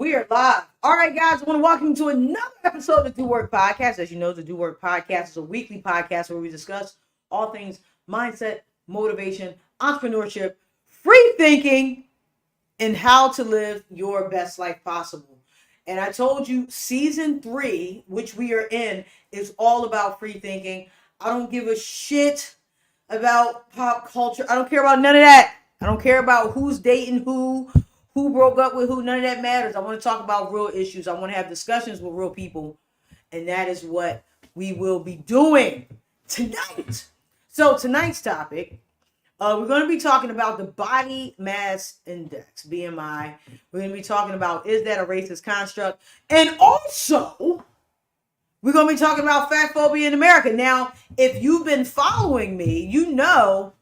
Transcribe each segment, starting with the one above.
We are live. All right, guys, I want to welcome you to another episode of the Do Work Podcast. As you know, the Do Work Podcast is a weekly podcast where we discuss all things mindset, motivation, entrepreneurship, free thinking, and how to live your best life possible. And I told you season 3, which we are in, is all about free thinking. I don't give a shit about pop culture. I don't care about none of that. I don't care about who's dating who broke up with who. None of that matters. I want to talk about real issues. I want to have discussions with real people. And that is what we will be doing tonight. So tonight's topic, we're going to be talking about the body mass index, BMI. We're going to be talking about, is that a racist construct? And also, we're going to be talking about fatphobia in America. Now, if you've been following me, you know,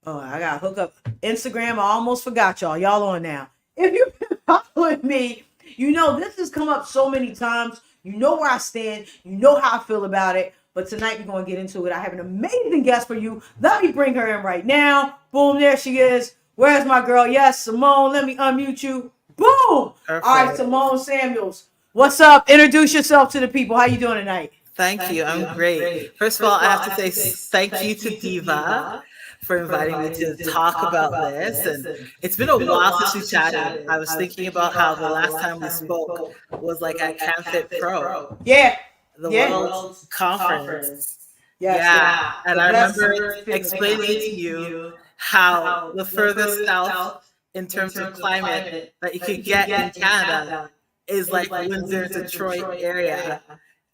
I got to hook up Instagram. I almost forgot y'all. Y'all on now. If you've been following me, you know this has come up so many times. You know where I stand. You know how I feel about it. But tonight we're going to get into it. I have an amazing guest for you. Let me bring her in right now. Boom, there she is. Where's my girl? Yes, Simone. Let me unmute you. Boom. Perfect. All right, Simone Samuels. What's up? Introduce yourself to the people. How you doing tonight? Thank you. I'm great. First of all, I have to say thank you to Diva for inviting me to talk about this. And it's been a while since we chatted. I was thinking about how the last time we spoke was like at CanFit Pro. Yeah. The World Conference. Yes, yeah. And I remember explaining to you how the furthest south in terms of climate that you could get in Canada is like Windsor, Detroit area.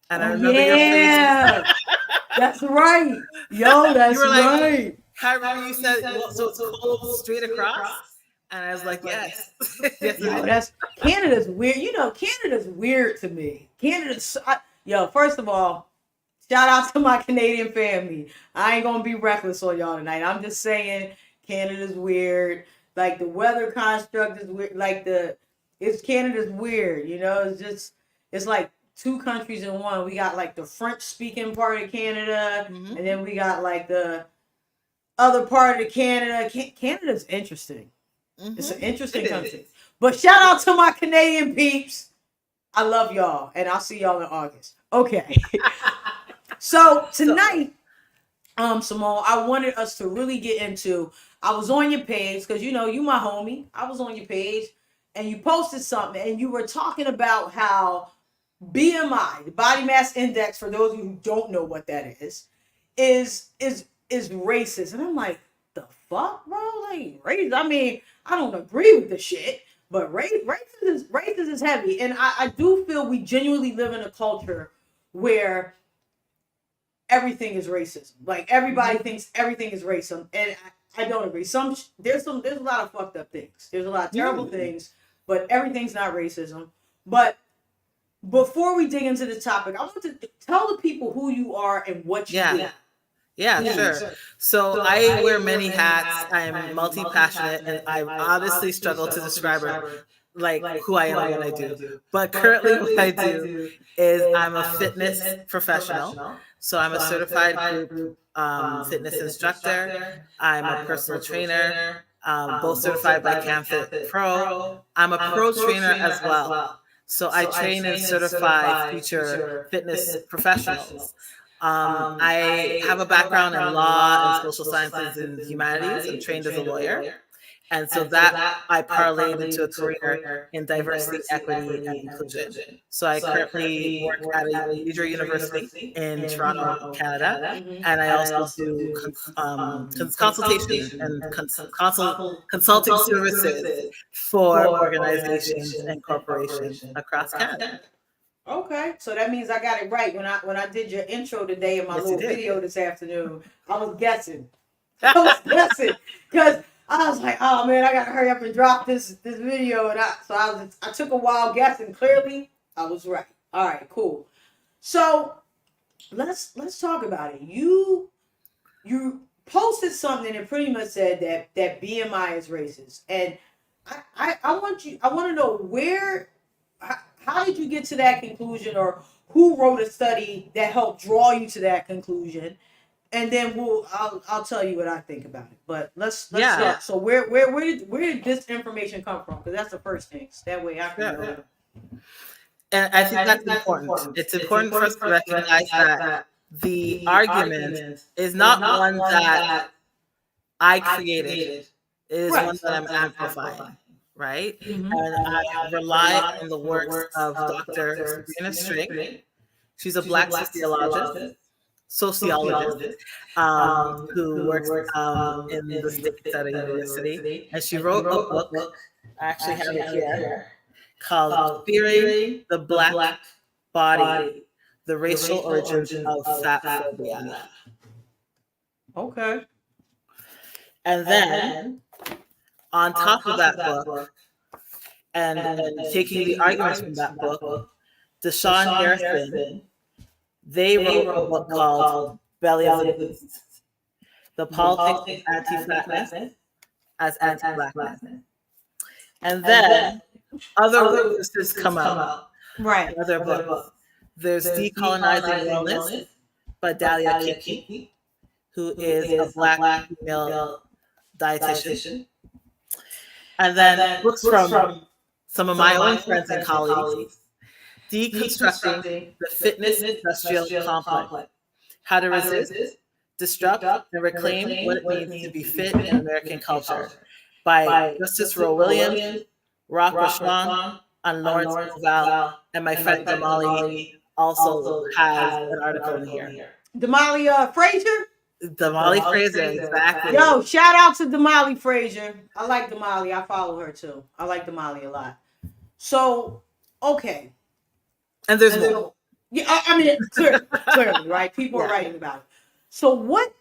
And I remember your face. That's right. Yo, that's right. I remember you said, well, so it's cold straight across? And I was like, yes. Yes, Canada's weird. You know, Canada's weird to me. First of all, shout out to my Canadian family. I ain't gonna be reckless on y'all tonight. I'm just saying Canada's weird. Like the weather construct is weird. Canada's weird. You know, it's like two countries in one. We got like the French speaking part of Canada, and then we got like the other part of Canada. Canada's interesting. It's an interesting country. But shout out to my Canadian peeps. I love y'all, and I'll see y'all in August. Okay. So tonight, Simone, I wanted us to really get into. I was on your page because you know you my homie. I was on your page, and you posted something, and you were talking about how BMI, the body mass index, for those of you who don't know what that is racist. And I'm like, the fuck, bro? Like, racist? I mean, I don't agree with the shit, but racist is heavy. And I do feel we genuinely live in a culture where everything is racism. Like, everybody thinks everything is racism. And I don't agree. There's a lot of fucked up things. There's a lot of terrible things, but everything's not racism. But before we dig into the topic, I want to tell the people who you are and what you do. Yeah, sure. So I wear many hats. I'm multi-passionate, and I honestly struggle to describe like who I am and what I do. But currently what I do is I'm a fitness professional. So I'm a certified group fitness instructor. I'm a personal trainer, both certified by CanFit Pro. I'm a pro trainer as well. So I train and certify future fitness professionals. I have a background in law and social sciences and humanities. I'm trained as a lawyer. And so that I parlayed into a career in diversity, equity, and inclusion. So I currently work at a major university in Toronto, Canada. And I also do consultation and consulting services for organizations and corporations across Canada. Okay, so that means I got it right. When I did your intro today in my little video this afternoon, I was guessing. Because I was like, oh man, I gotta hurry up and drop this video, and I took a while guessing. Clearly, I was right. All right, cool. So let's talk about it. You posted something that pretty much said that BMI is racist, and I want to know how did you get to that conclusion, or who wrote a study that helped draw you to that conclusion? and then I'll tell you what I think about it. But let's start. So where did this information come from? Because that's the first thing. So that way I can know. And I think that's important. It's important for us to recognize that the argument is not one that I created. It is one that I'm amplifying, right? Mm-hmm. And I rely on the works of Dr. Sabrina Strink. She's a Black sociologist, who works in the States at a university. And she wrote a book, I actually have it here, called Fearing the Black Body, the Racial Origins of Fatphobia. Okay. And then, on top of that book, and taking the arguments from that book, Deshaun Harrison, they wrote a book called Belly of the Beast, The Politics of Anti-Fatness as Anti-Blackness. And then other resources come out. Right. Other books. There's Decolonizing Wellness by Dahlia Kiki, who is a Black female dietitian. And then books from some of my own friends and colleagues, Deconstructing the Fitness Industrial Complex, How to Resist, Disrupt, and Reclaim What It Means to Be Fit in American Culture by Justice Roe Williams, Rock Rashawn, and Lawrence Val, and my friend Damali also has an article in here. Damali Frazier? Damali Frazier, exactly. Yo, shout out to Damali Frazier. I like Damali. I follow her too. I like Damali a lot. So, okay. And there's more. Yeah, I mean, clearly, right? People are writing about it. So what,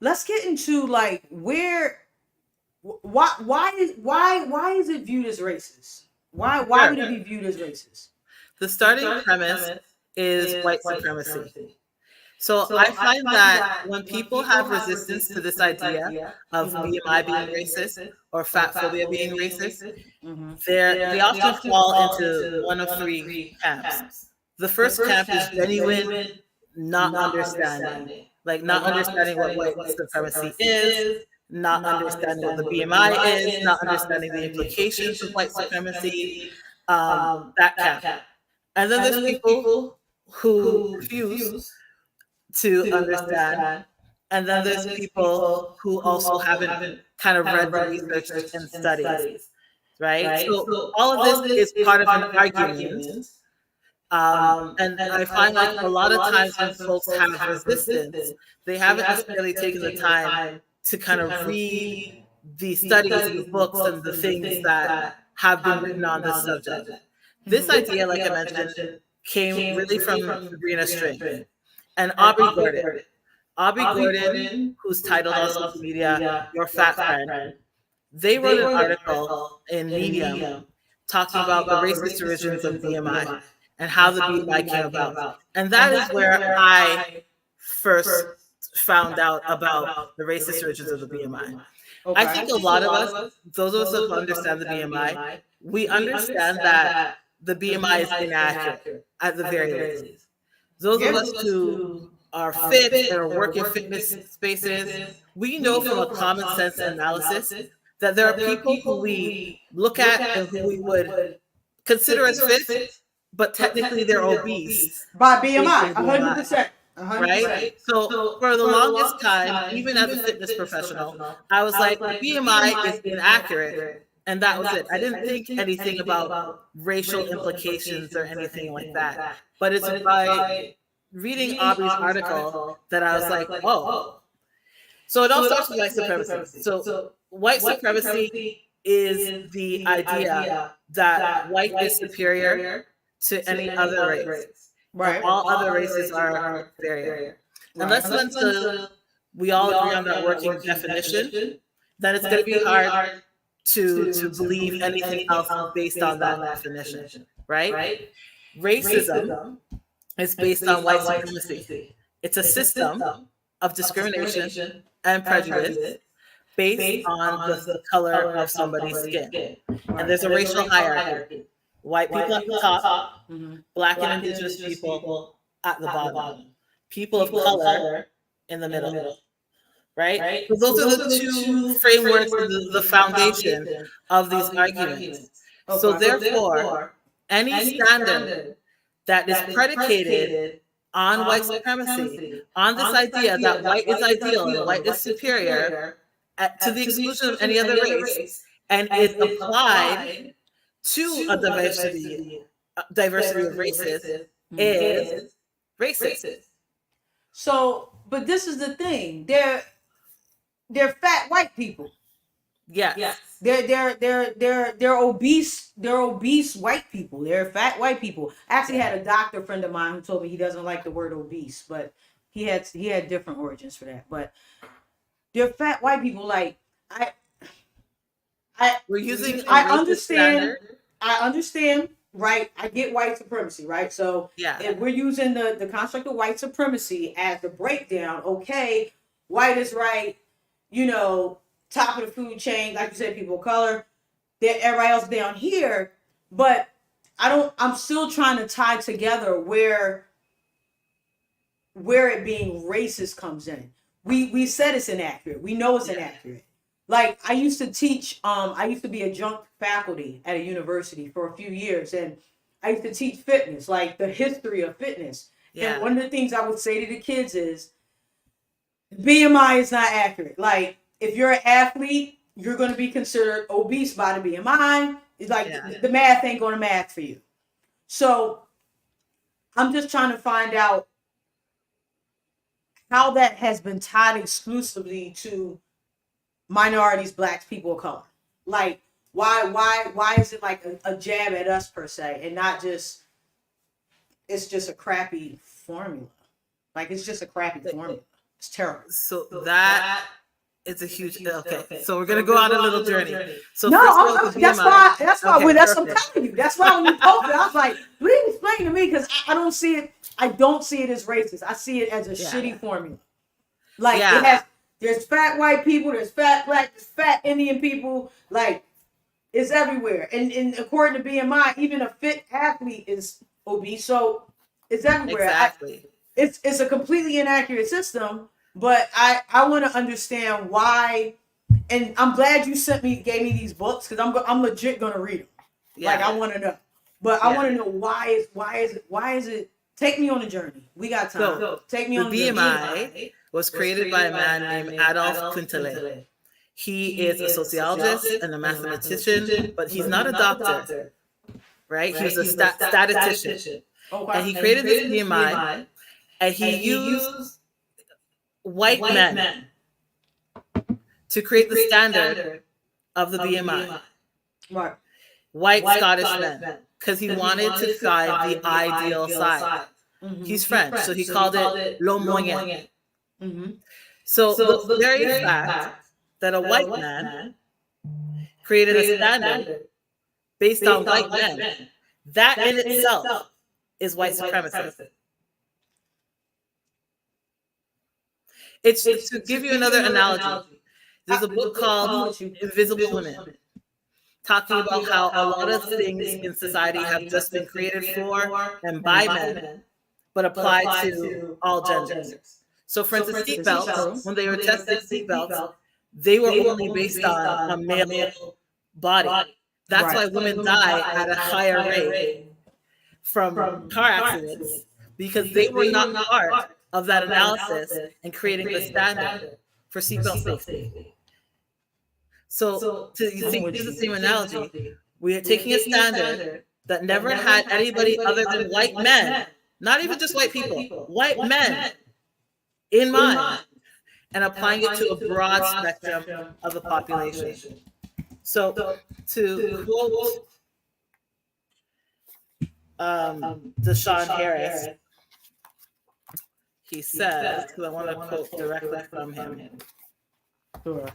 let's get into like why is it viewed as racist? Why would it be viewed as racist? The starting premise is white supremacy. So I find that when people have resistance to this idea of BMI being racist or fatphobia being racist, they often fall into one of three camps. The first camp is genuine not understanding, like not understanding what white supremacy is, not understanding what the BMI is, not understanding the implications of white supremacy, that camp. And then there's people who refuse to understand. And then there's people who also haven't kind of read the research and studies, right? So all of this is part of an argument. And I find like a lot of times when folks have resistance, they haven't necessarily taken the time to kind of read the studies and the books and the things that have been written on this subject. This idea, like I mentioned, came really from Sabrina Strink and Aubrey Gordon. Aubrey Gordon, who's titled on social media, Your Fat Friend, they wrote an article in Medium talking about the racist origins of BMI and how the BMI came about. And that is where I first found out about the racist origins of the BMI. Okay. I think a lot of us, those of us who understand the BMI, we understand that the BMI is inaccurate at the very least. Those of us who are fit and are working fitness spaces, we know from a common sense analysis that there are people who we look at and who we would consider as fit, but technically they're obese. By BMI, 100%. Right? So for the longest time, even as a fitness professional, I was like, BMI is inaccurate. And that was it. I didn't think anything about racial implications or anything like that. But it's by reading Aubrey's article that I was like, oh. So it all starts with white supremacy. So white supremacy is the idea that white is superior to any other race. Right. All other races are inferior. Unless we all agree on that working definition, then it's going to be hard to believe anything else based on that definition, right? Racism is based on white supremacy. It's a system of discrimination and prejudice based on the color of somebody's skin. And there's a racial hierarchy. White people at the top, Black and Indigenous people at the bottom. people of color in the middle. Right? So those are the two frameworks, the foundation of these arguments. Okay. So therefore, any standard that is predicated on white supremacy, on this idea that white is ideal and white is superior, to the exclusion of any other race, and is applied to a diversity of races, is racist. So, but this is the thing. They're fat white people. Yes. They're obese. They're obese white people. They're fat white people. I actually had a doctor friend of mine who told me he doesn't like the word obese, but he had different origins for that. But they're fat white people. Like we're using. I understand. Standard. I understand. Right. I get white supremacy. Right. So if we're using the construct of white supremacy as the breakdown, okay, white is right. You know, top of the food chain, like you said, people of color. Everybody else down here. But I'm still trying to tie together where it being racist comes in. We said it's inaccurate. We know it's inaccurate. Like I used to teach, I used to be adjunct faculty at a university for a few years, and I used to teach fitness, like the history of fitness. Yeah. And one of the things I would say to the kids is BMI is not accurate. Like if you're an athlete, you're going to be considered obese by the BMI. It's like the math ain't going to math for you. So I'm just trying to find out how that has been tied exclusively to minorities, blacks, people of color. Like why is it like a jab at us per se, and not just it's just a crappy formula. Like it's just a crappy formula. It's terrible. So that is a huge okay. So we're gonna go on a little journey. So no, that's why I'm telling you. That's why when you posted, I was like, please explain to me, because I don't see it. I don't see it as racist. I see it as a shitty formula. Like it has. There's fat white people, there's fat black, there's fat Indian people, like it's everywhere. And according to BMI, even a fit athlete is obese, so it's everywhere. Exactly. It's a completely inaccurate system, but I want to understand why. And I'm glad you gave me these books, because I'm legit gonna read them. Yeah. Like I want to know, but I want to know why is it? Take me on a journey. We got time. So, take me on the BMI. Was created by a man named Adolf Quintile. He is a sociologist and a mathematician, but he's not a doctor, right? He was a statistician. Okay. And he created this BMI, and he used white men to create the standard of the BMI. Right. White Scottish men, because he wanted to find the ideal size. Mm-hmm. He's French, so he called it le moyen. Mm-hmm. So the very fact that a white man created a standard based on white men, that in itself is white supremacy. It's to give you another analogy. There's a book called Invisible Women, talking about how a lot of things in society have just been created for and by men, but applied to all genders. So, for instance, seatbelts, when they were testing seatbelts, they were only based on a male body. That's why women die at a higher rate from car accidents, because they were not part of that analysis and creating the standard for seatbelt safety. So, to use the same analogy, we are taking a standard that never had anybody other than white men, not even just white people, white men in mind, and applying it to a broad spectrum of the population. So to quote Deshaun Harris, he says, because I want to quote directly from him. Sure.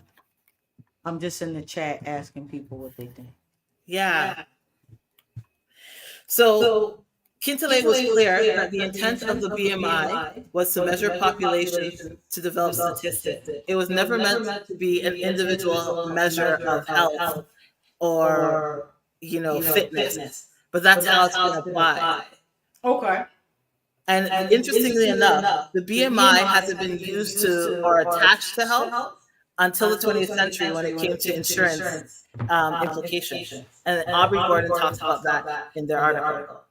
I'm just in the chat asking people what they think. Yeah. So Quintile was clear that the intent of the BMI was to measure population to develop statistics. It was never meant to be an individual measure of health or, fitness. But that's how it's been applied. Okay. And interestingly enough, the BMI hasn't been used to or attached to health until the 20th century when it came to insurance implications. And Aubrey Gordon talks about that in their article.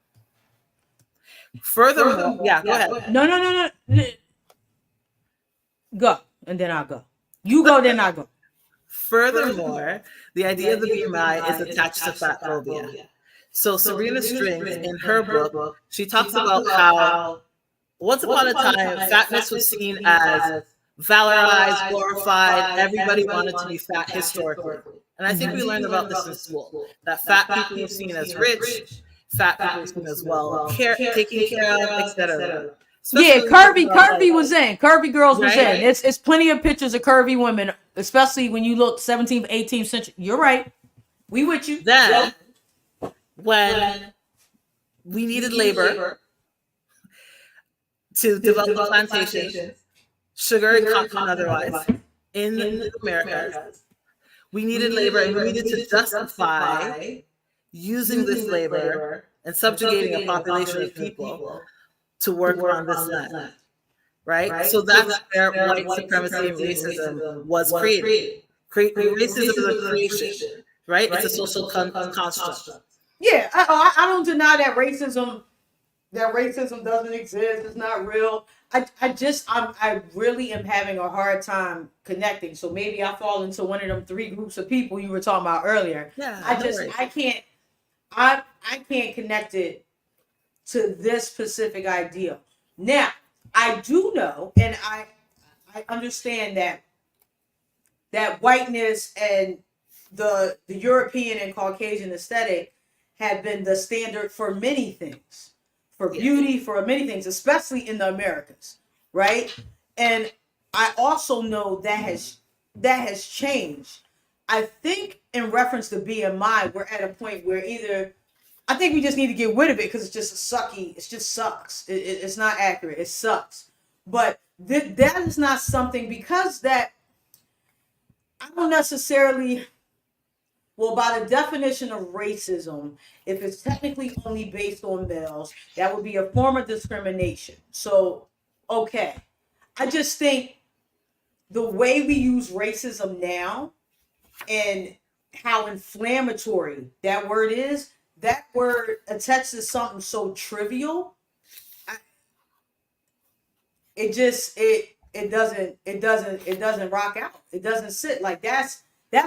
Furthermore, yeah, go ahead. No. Go, and then I'll go. You go, then I go. Furthermore, the idea of the BMI is attached to fat phobia. So Serena Strings, in her book, she talks about how once upon a time, fatness was seen as valorized, glorified. Everybody wanted to be fat historically. And I think we learned about this in school, that fat people were seen as rich, fat people were seen as taken care of, etc. Yeah, curvy was in. Curvy girls was in. It's plenty of pictures of curvy women, especially when you look 17th, 18th century. You're right. We with you. Then, when we needed labor to develop the plantations, sugar and cotton otherwise, in the Americas, we needed labor and we needed to justify using this labor and subjugating a population of people to work on this land, right? So that's where white supremacy and racism was created. Racism is a creation, right? It's a social construct. Yeah, I don't deny that racism doesn't exist. It's not real. I really am having a hard time connecting. So maybe I fall into one of them three groups of people you were talking about earlier. Yeah, I can't connect it to this specific idea. Now, I do know, and I understand that whiteness and the European and Caucasian aesthetic have been the standard for many things, for beauty, for many things, especially in the Americas, right? And I also know that has changed. I think in reference to BMI, we're at a point where either I think we just need to get rid of it because it's just sucky. It just sucks. It's not accurate. It sucks. But that is not something, because that I don't necessarily. Well, by the definition of racism, if it's technically only based on males, that would be a form of discrimination. So, okay. I just think the way we use racism now and how inflammatory that word is, that word attached to something so trivial, it doesn't rock out. It doesn't sit. Like that's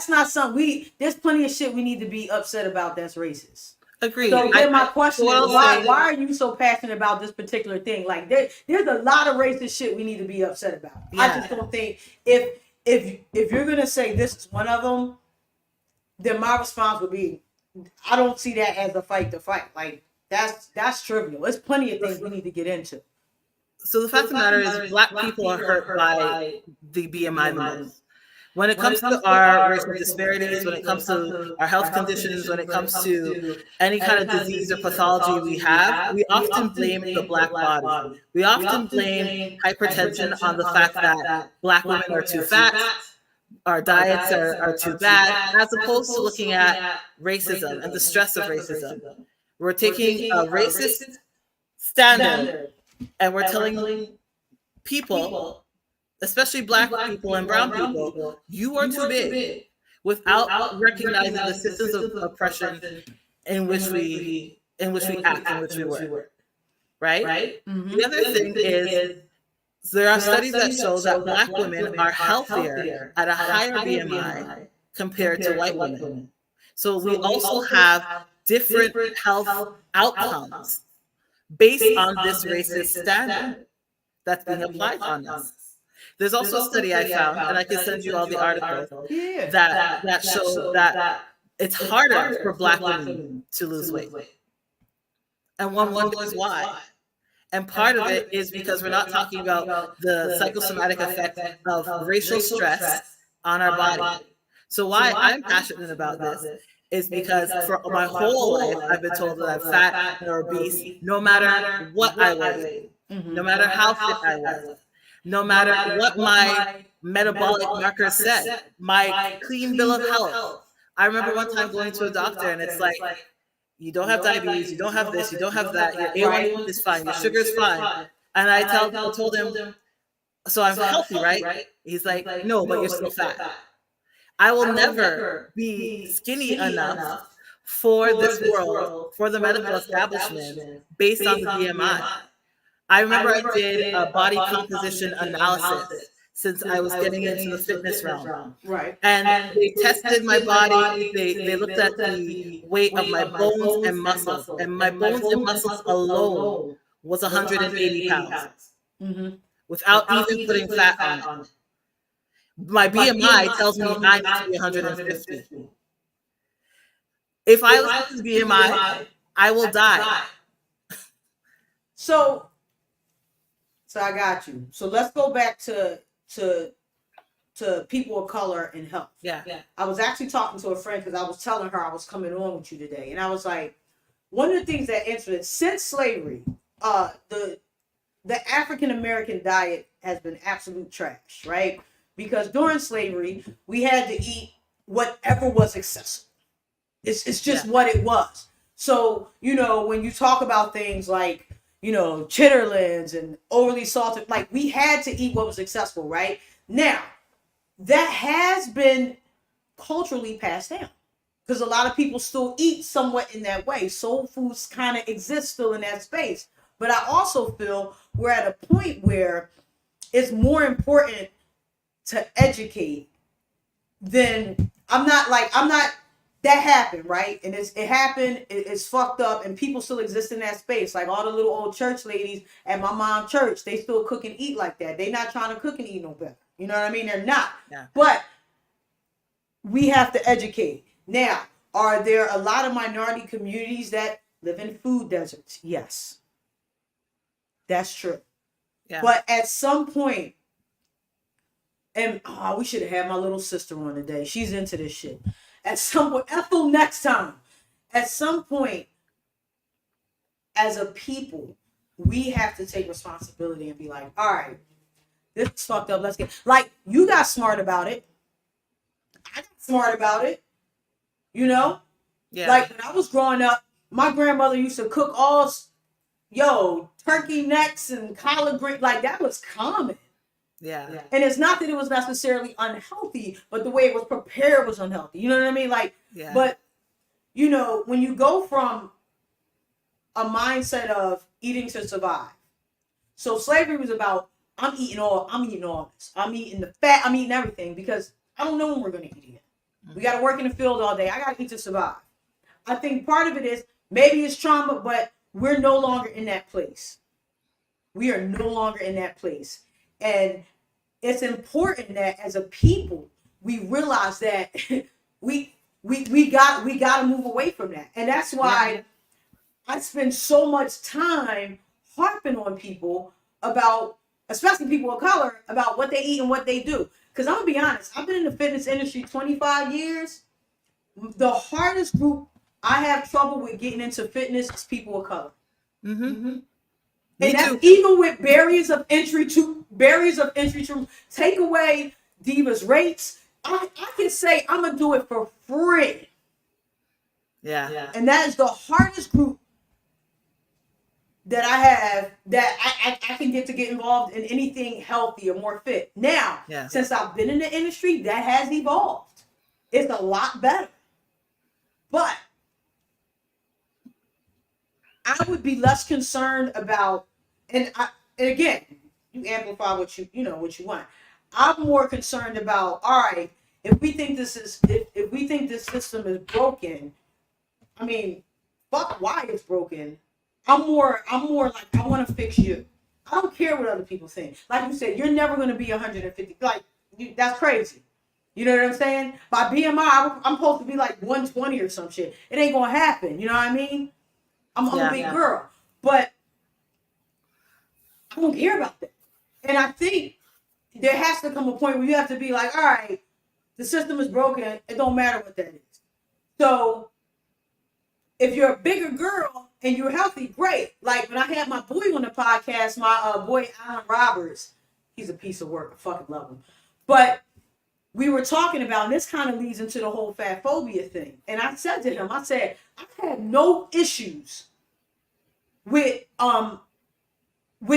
not something there's plenty of shit we need to be upset about that's racist. Agreed. So then my question is, why are you so passionate about this particular thing? Like there's a lot of racist shit we need to be upset about. Yeah. I just don't think if you're gonna say this is one of them, then my response would be, I don't see that as a fight to fight. Like that's trivial. There's plenty of things we need to get into. So the fact of the matter is, Black people are hurt by the BMI the most. When it comes to our racial disparities, when it comes to our health conditions, when it comes to any kind of disease or pathology we have, we often blame the Black body. We often blame hypertension on the fact that Black women are too fat, our diets are too bad, as opposed to looking at racism and the stress of racism. We're taking a racist standard and we're telling people, especially Black people and brown people, you are too big, without recognizing the systems of oppression in which we act, in which we work. Right? Mm-hmm. The other thing is, there are studies that show that Black women are healthier at a higher BMI compared to white women. So we also have different health outcomes based on this racist standard that's being applied on us. There's also a study I found, and I can send you all the articles, that show that it's harder for Black women to lose weight. And one wonders why. And part of it is because we're not talking about the psychosomatic effect of racial stress on our body. So why I'm passionate about this is because for my whole life, I've been told that I'm fat or obese, no matter what I weigh, no matter how fit I was, no matter what my metabolic markers said, my clean bill of health. I remember one time going to a doctor and it's like, You don't have diabetes. You don't have this. You don't have that. Your A1 is fine. Your sugar is fine. And I told him, so I'm healthy, right? He's like, no, but you're still fat. I will never be skinny enough for this world, for the medical establishment, based on the BMI. I remember I did a body composition analysis since I was getting into the fitness realm. Right. And they tested my body. They looked at the weight of my bones and muscles. And my bones and muscles alone was 180 pounds Mm-hmm. without even putting fat on it. My BMI tells me I need to be 150. If I listen to BMI, I will die. So I got you. So let's go back to people of color and health. Yeah. I was actually talking to a friend because I was telling her I was coming on with you today, and I was like, one of the things that interested since slavery, the African American diet has been absolute trash, right? Because during slavery, we had to eat whatever was accessible. It's just what it was. So, when you talk about things like, chitterlings and overly salted, like we had to eat what was accessible, right? Now, that has been culturally passed down because a lot of people still eat somewhat in that way. Soul foods kind of exist still in that space. But I also feel we're at a point where it's more important to educate than that happened, right? And it happened, it's fucked up, and people still exist in that space. Like all the little old church ladies at my mom's church, they still cook and eat like that. They're not trying to cook and eat no better. You know what I mean? They're not. Yeah. But we have to educate. Now, are there a lot of minority communities that live in food deserts? Yes. That's true. Yeah. But at some point, and we should have had my little sister on today. She's into this shit. At some point, Ethel next time. At some point, as a people, we have to take responsibility and be like, all right, this is fucked up. Let's get, like, you got smart about it. I got smart about it. Yeah. Like when I was growing up, my grandmother used to cook turkey necks and collard greens. Like that was common. Yeah. And it's not that it was necessarily unhealthy, but the way it was prepared was unhealthy. You know what I mean? Like, but when you go from a mindset of eating to survive. So slavery was about, I'm eating all this. I'm eating the fat, I'm eating everything because I don't know when we're going to eat again. We got to work in the field all day. I got to eat to survive. I think part of it is maybe it's trauma, but we're no longer in that place. We are no longer in that place. And it's important that as a people, we realize that we got to move away from that. And that's why I spend so much time harping on people about, especially people of color, about what they eat and what they do. Because I'm going to be honest, I've been in the fitness industry 25 years. The hardest group I have trouble with getting into fitness is people of color. Mm-hmm. And that's even with barriers of entry to take away Diva's rates. I can say I'm gonna do it for free. Yeah. And that is the hardest group that I have that I can get involved in anything healthy or more fit. Now, since I've been in the industry, that has evolved. It's a lot better. But I would be less concerned about, and again, you amplify what you want. I'm more concerned about, all right, if we think this system is broken, I mean, fuck why it's broken. I'm more like, I want to fix you. I don't care what other people think. Like you said, you're never going to be 150. Like, that's crazy. You know what I'm saying? By BMI, I'm supposed to be like 120 or some shit. It ain't going to happen. You know what I mean? I'm a big girl. But I don't care about that. And I think there has to come a point where you have to be like, all right, the system is broken. It don't matter what that is. So if you're a bigger girl and you're healthy, great. Like when I had my boy on the podcast, my boy Alan Roberts, he's a piece of work. I fucking love him. But we were talking about, and this kind of leads into the whole fat phobia thing. And I said to him, I said, I have no issues with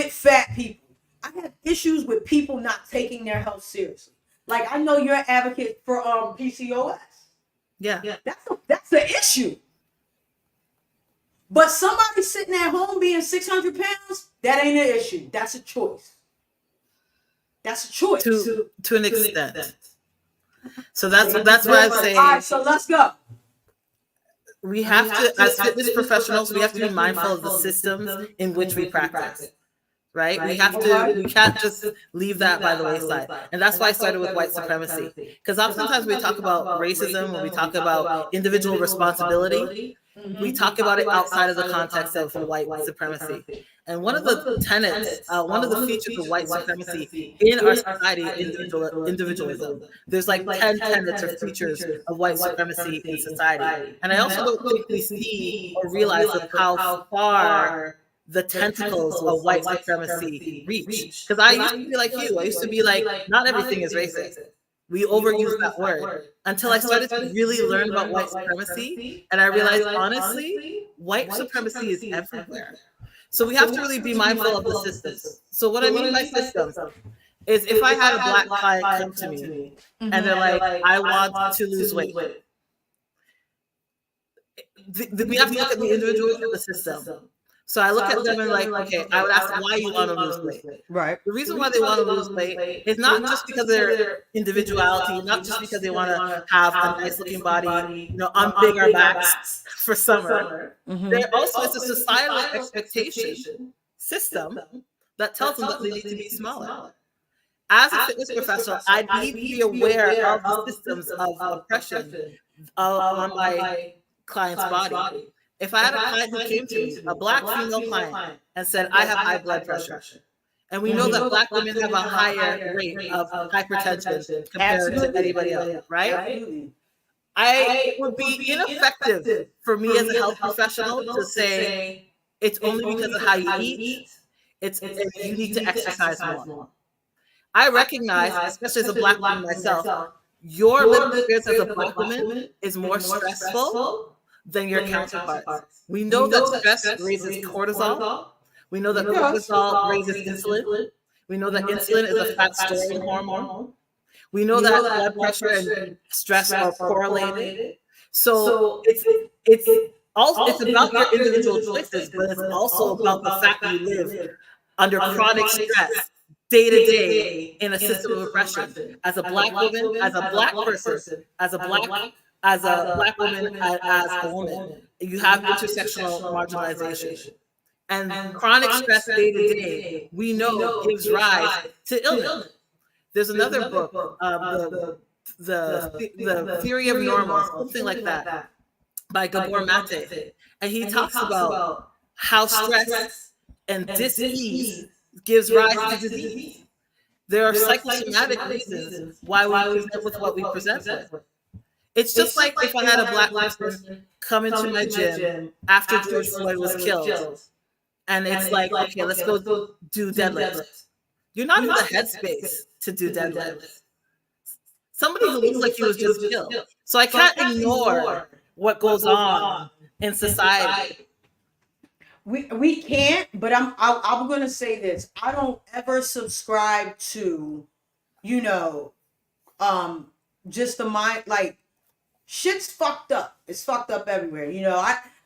fat people. I have issues with people not taking their health seriously. Like, I know you're an advocate for PCOS. Yeah. That's the issue. But somebody sitting at home being 600 pounds, that ain't an issue. That's a choice. That's a choice. To an extent. So that's what I'm saying. All right, so let's go. We have to, as fitness professionals, we have to be mindful of the systems in which we practice. Right? We can't just leave that by the wayside. And that's why I started with white supremacy. Because oftentimes we talk about racism, when we talk about individual responsibility, we talk about it outside of the context of white supremacy. And one of the tenets, one of the features of white supremacy in our society is individualism. There's like 10 tenets or features of white supremacy in society. And I also don't think we see or realize how far the tentacles of white supremacy reach. Because I used to be like you. I used to be like, not everything is racist. We overuse that word until I started to really learn about white supremacy. And I realized, honestly, white supremacy is everywhere. So we have to really be mindful of the systems. So what I mean by systems is if I had a black client come to me and they're like, I want to lose weight. We have to look at the individual and the system. So I look at them and like, okay, I would ask them why you want to lose weight. Right. The reason why they want to lose weight is not just because of their individuality, not just because they want to have a nice looking body, unbig our backs for summer. There also is a societal expectation system that tells them that they need to be smaller. As a fitness professional, I need to be aware of the systems of oppression on my client's body. If I had a client who came to me, a black female client, and said, I have high blood pressure, and we know that black women have a higher rate of hypertension compared to anybody else, right? It would be ineffective for me as a health professional to say, it's only because of how you eat, you need to exercise more. I recognize, especially as a black woman myself, your lived experience as a black woman is more stressful than your counterparts. We know that stress raises cortisol. We know that cortisol raises insulin. We know that insulin is a fat storing hormone. We know that blood pressure and stress are correlated. So it's about your individual choices, but it's also about the fact that you live under chronic stress day to day in a system of oppression. As a black woman, as a black person, as a black woman, as a woman, you have intersectional marginalization. And chronic stress day to day, we know, gives rise to illness. There's another book, the Theory of Normal, something like that, by Gabor Mate. And he talks about how stress and dis-ease gives rise to disease. There are psychosomatic reasons why we present with what we present with. It's just like if I had a black person come into my gym after George Floyd was killed, and it's like, okay, let's go do deadlifts. You're not in the headspace to do deadlifts. Somebody who looks like he was just killed. So I can't ignore what goes on in society. We can't, but I'm gonna say this. I don't ever subscribe to, just the mind, like, shit's fucked up. It's fucked up everywhere.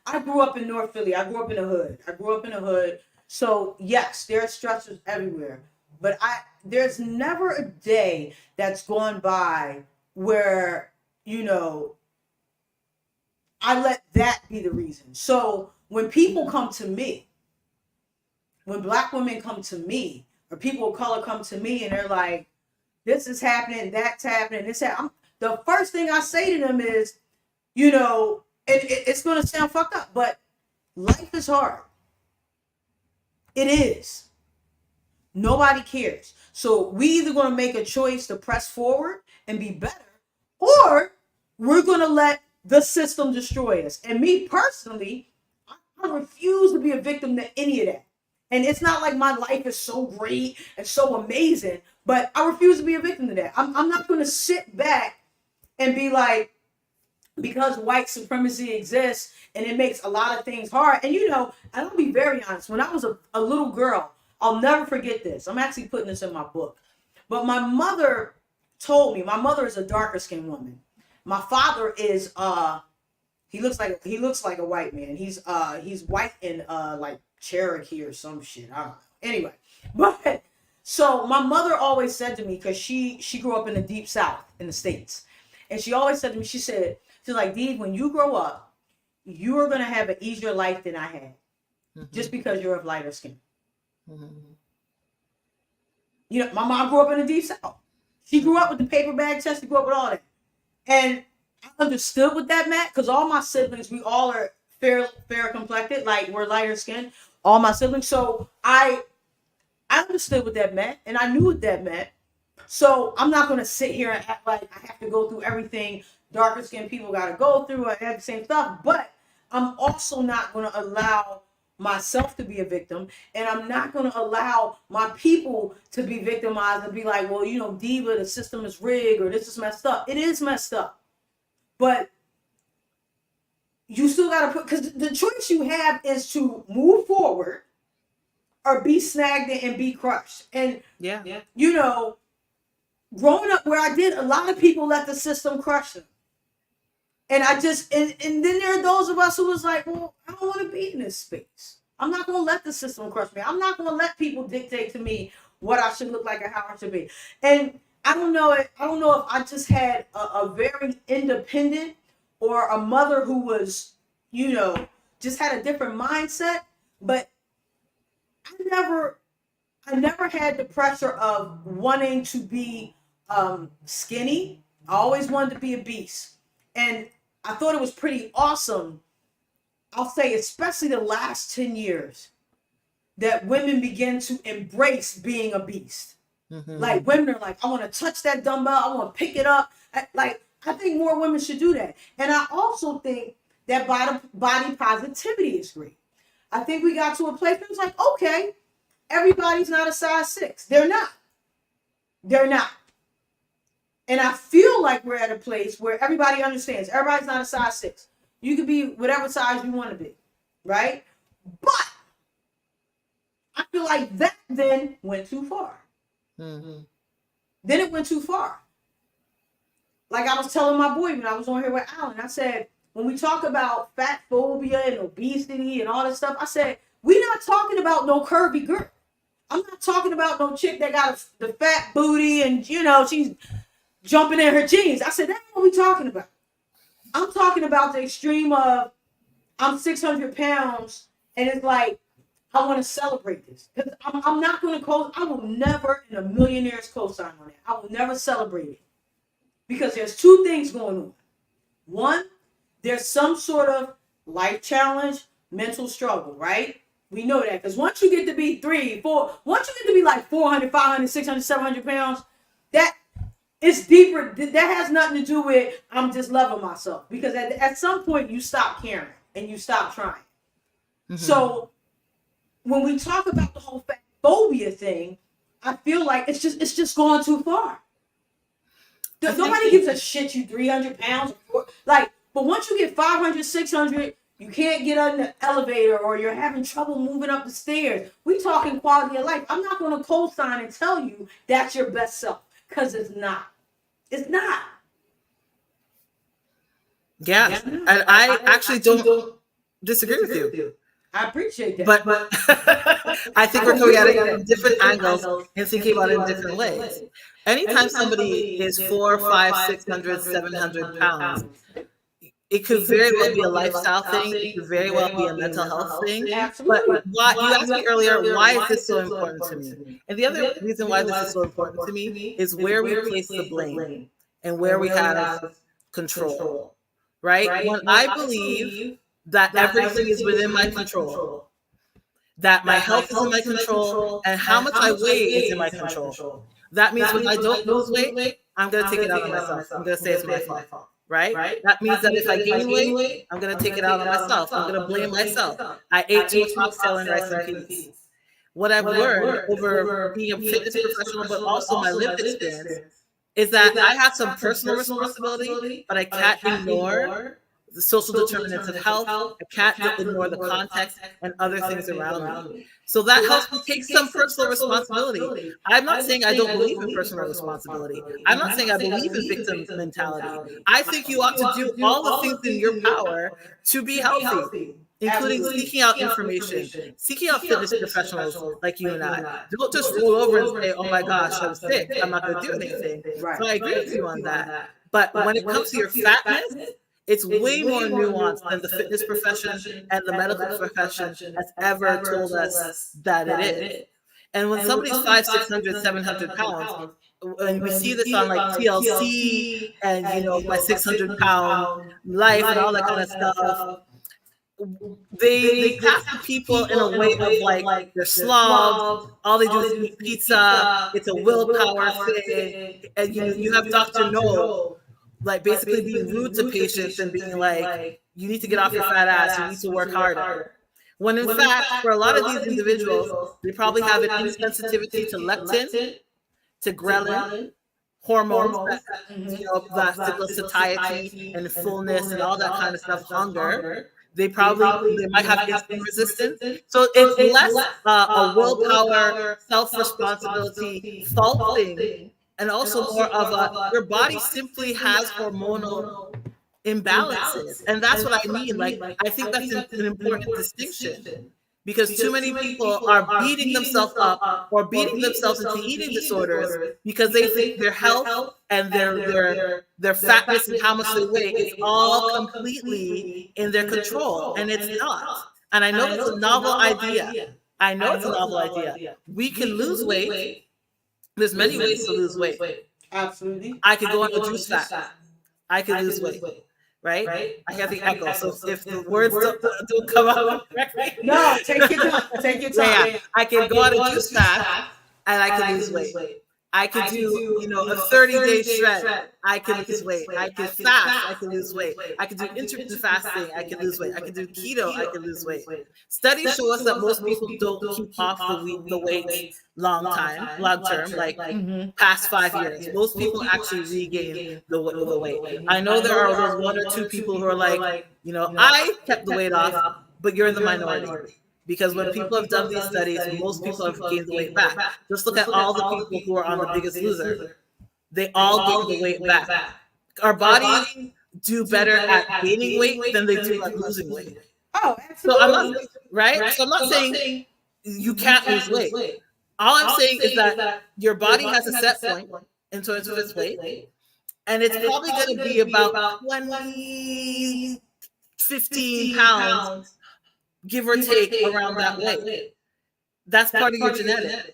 I grew up in North Philly. I grew up in the hood. So yes, there are stressors everywhere. But there's never a day that's gone by where, I let that be the reason. So when people come to me, when black women come to me, or people of color come to me and they're like, this is happening, that's happening, the first thing I say to them is, it's going to sound fucked up, but life is hard. It is. Nobody cares. So we either going to make a choice to press forward and be better, or we're going to let the system destroy us. And me personally, I refuse to be a victim to any of that. And it's not like my life is so great and so amazing, But I refuse to be a victim to that. I'm not going to sit back and be like, because white supremacy exists and it makes a lot of things hard. And I'll be very honest. When I was a little girl, I'll never forget this. I'm actually putting this in my book. But my mother told me, my mother is a darker skinned woman. My father is he looks like a white man. He's white and like Cherokee or some shit. I don't know. Anyway, but so my mother always said to me, because she grew up in the deep South in the States, and she always said to me, she's like, Dee, when you grow up, you are gonna have an easier life than I had, just because you're of lighter skin. My mom grew up in the deep South. She grew up with the paper bag test. She grew up with all that, and I understood what that meant, because all my siblings, we all are fair complected, like we're lighter skinned, all my siblings. So I understood what that meant, and I knew what that meant. So I'm not going to sit here and act like I have to go through everything darker skinned people got to go through and have the same stuff. But I'm also not going to allow myself to be a victim, and I'm not going to allow my people to be victimized and be like, well, Diva, the system is rigged, or this is messed up. It is messed up. But you still got to because the choice you have is to move forward or be snagged and be crushed. And, growing up where I did, a lot of people let the system crush them. And I just, and then there are those of us who was like, well, I don't want to be in this space. I'm not going to let the system crush me. I'm not going to let people dictate to me what I should look like and how I should be. And I don't know if I just had a very independent, or a mother who was, just had a different mindset. But I never had the pressure of wanting to be skinny. I always wanted to be a beast. And I thought it was pretty awesome, I'll say, especially the last 10 years, that women begin to embrace being a beast. Like, women are like, I want to touch that dumbbell. I want to pick it up. I think more women should do that. And I also think that body positivity is great. I think we got to a place where it's like, okay, everybody's not a size 6. They're not. And I feel like we're at a place where everybody understands everybody's not a size 6. You could be whatever size you want to be, right? But I feel like that then went too far. Then it went too far. Like I was telling my boy when I was on here with Alan, I said, when we talk about fat phobia and obesity and all this stuff, I said, we're not talking about no curvy girl. I'm not talking about no chick that got the fat booty and, she's jumping in her jeans. I said, that's what we're talking about. I'm talking about the extreme of, I'm 600 pounds and it's like, I want to celebrate this. Because I'm not going to I will never in a million years co-sign on it. I will never celebrate it. Because there's two things going on. One, there's some sort of life challenge, mental struggle, right? We know that. Because once you get to be 3, 4, once you get to be like 400, 500, 600, 700 pounds, that is deeper. That has nothing to do with I'm just loving myself. Because at some point you stop caring and you stop trying. So when we talk about the whole fat phobia thing, I feel like it's just going too far. Nobody gives a shit you 300 pounds. But once you get 500, 600, you can't get on the elevator or you're having trouble moving up the stairs. We talking quality of life. I'm not going to co-sign and tell you that's your best self, because it's not. It's not. Yeah, and I actually don't disagree with you. I appreciate that. But I think we're coming at it from different angles and thinking about it in different ways. Anytime somebody is 400, 500, 600, 700 pounds, it could very well be a lifestyle thing. It could very well be a mental health thing. Absolutely. But you asked me earlier, why is this so important to me? And the other reason why this is so important to me is where we place the blame and where we have control, right? When I believe that everything is within my control, that my health is in my control, and how much I weigh is in my control. That means when I don't lose weight, I'm going to take it out on myself. I'm going to say it's my fault, right? That means that if I gain weight, I'm going to take it out on myself. I'm going to blame myself. I ate too much oxtail and rice and peas. what I've learned over being a fitness professional, but also my lived experience, is that I have some personal responsibility, but I can't ignore the social determinants of health. I can't ignore the context and other things around me. So that helps me take some personal responsibility. I'm not saying I don't believe in personal responsibility. I'm not saying I believe in victim mentality. I think you ought to do all the things in your power to be healthy, including seeking out information, seeking out fitness professionals like you and I. Don't just roll over and say, oh my gosh, I'm sick, I'm not going to do anything. Right. So I agree with you on that. But when it comes to your fatness, it's way more nuanced than the fitness profession and the medical profession has ever told us that it is. And when somebody's 500, 600, 700 pounds, and we see this on like TLC and, you know, my 600-pound life and all that kind of stuff, they cast the people in a way of like they're slobs, all they do is eat pizza, it's a willpower thing, and you have Dr. No like basically being rude to patients and being like, you need to get off your fat ass, you need to work harder. When in fact, for a lot of these individuals, they probably have an insensitivity to leptin, to ghrelin, hormones, that signal satiety and fullness and all that kind of stuff, hunger. They might have insulin resistance. So it's less a willpower, self-responsibility, fault thing, and also more of your body simply has hormonal imbalances. And that's what I mean. Like, I think that's an important distinction, because too many people are beating themselves up or beating themselves into eating disorders because they think their health and their fatness and how much they weigh is all completely in their control, and it's not. And I know it's a novel idea. I know it's a novel idea. We can lose weight. There's many ways to lose weight. Absolutely. I could go on a juice fast. I could lose weight. Right? I have the echo, so if the words don't come out correctly. No, take your time. Take your time. Yeah, I can go on a juice fast and I can lose weight. I could do, a 30-day shred. I can lose weight. I can fast. I can lose weight. I can do intermittent fasting. I can lose weight. I can do keto. I can lose weight. Studies show us that most people don't keep off the weight long term, like past 5 years. Most people actually regain the weight. I know there are those 1 or 2 people who are like, I kept the weight off, but you're in the minority. Because when people have done these studies, most people have gained the weight back. Just look at all the people who are on The Biggest Loser. They all gain the weight back. Our bodies do better at gaining weight than they do at losing weight. Oh, absolutely. So I'm not saying you can't lose weight. All I'm saying is that your body has a set point in terms of its weight, and it's probably going to be about 15 pounds, give or take, around that weight. That's part of your genetics.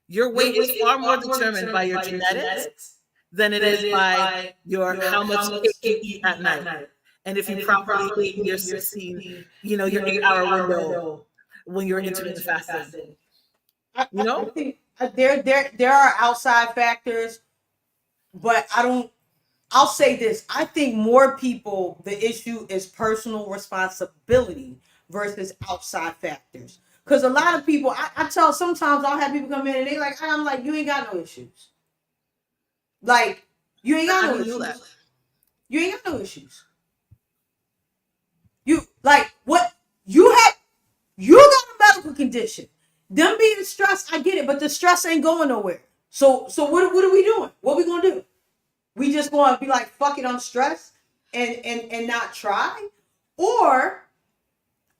Your weight is far more determined by your genetics than it is by how much cake you eat at night. And if you properly eat your 16, your 8-hour window when you're intermittent fasting. I think there are outside factors, but I'll say this. I think more people, the issue is personal responsibility versus outside factors. Because a lot of people, sometimes I'll have people come in and I'm like, you ain't got no issues. Like, you ain't got no issues. You ain't got no issues. You, like, what? You got a medical condition. Them being stressed, I get it, but the stress ain't going nowhere. So what are we doing? What are we going to do? We just going to be like, fuck it, I'm stressed and not try? Or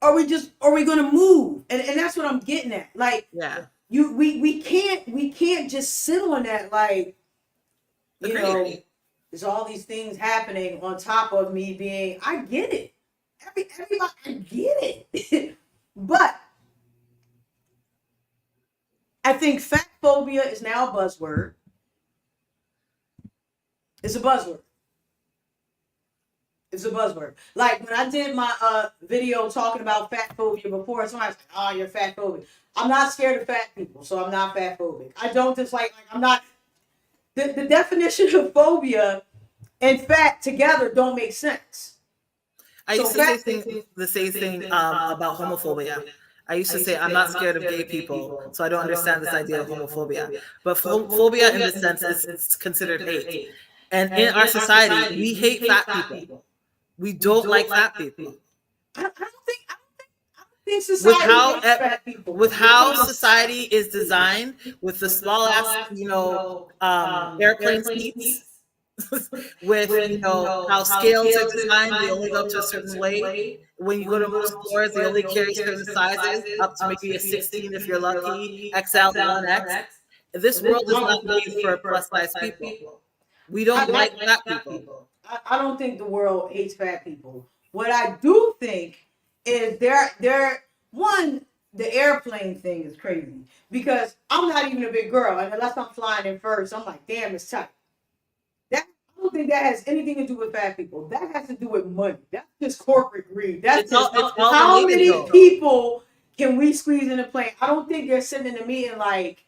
are we going to move? And that's what I'm getting at. Like, yeah, we can't just sit on that. Like, there's all these things happening on top of me being, I get it. Everybody, I get it. But I think fat phobia is now a buzzword. It's a buzzword. It's a buzzword. Like when I did my video talking about fat phobia before, somebody said, "Oh, you're fat phobic." I'm not scared of fat people, so I'm not fat phobic. I don't dislike. I'm not. The definition of phobia and fat together don't make sense. I used to say the same thing about homophobia. I used to say, I'm not scared of gay people, so I don't understand this idea of homophobia. But phobia in this sense is considered hate. And in our society, we hate fat people. We don't like fat people. I don't think society hates fat people. With how society is designed, with the small ass, airplane seats, with how scales are designed, they only go up to a certain weight. When you go to most stores, they only carry certain sizes up to maybe a 16 if you're lucky, XL, 1X. This world is not made for plus size people. We don't like fat people. I don't think the world hates fat people. What I do think is the airplane thing is crazy because I'm not even a big girl, and unless I'm flying in first, I'm like, damn, it's tight. I don't think that has anything to do with fat people. That has to do with money. That's just corporate greed. That's just how many people can we squeeze in a plane? I don't think they're sitting in a meeting like,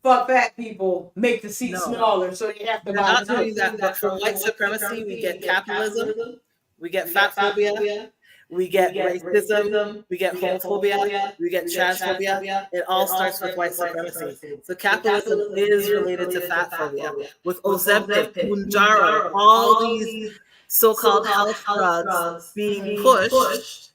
fuck fat people, make the seat smaller so they have to buy. Not doing that, but from white supremacy, we get capitalism, we get fatphobia, we get racism, we get homophobia, we get transphobia. It all starts with white supremacy. So capitalism is related to fatphobia. With Ozempic, Mounjaro, all these so-called health drugs being pushed,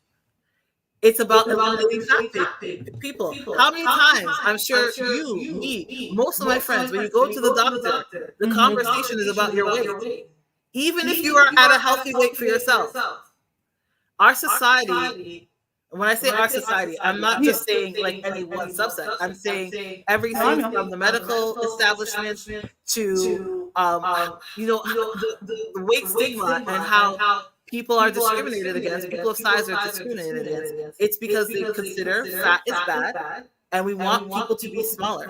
it's about eliminating fat people. How many times, I'm sure you, me, most of my friends, when you go to the doctor, the conversation is about your weight. Even if you are at a healthy weight for yourself. Our society, when I say our society, I'm not just saying like any one subset. I'm saying everything from the medical establishment to, the weight stigma and how people are discriminated against, people of size are discriminated against. It's because they consider fat is bad and we want people to be smaller.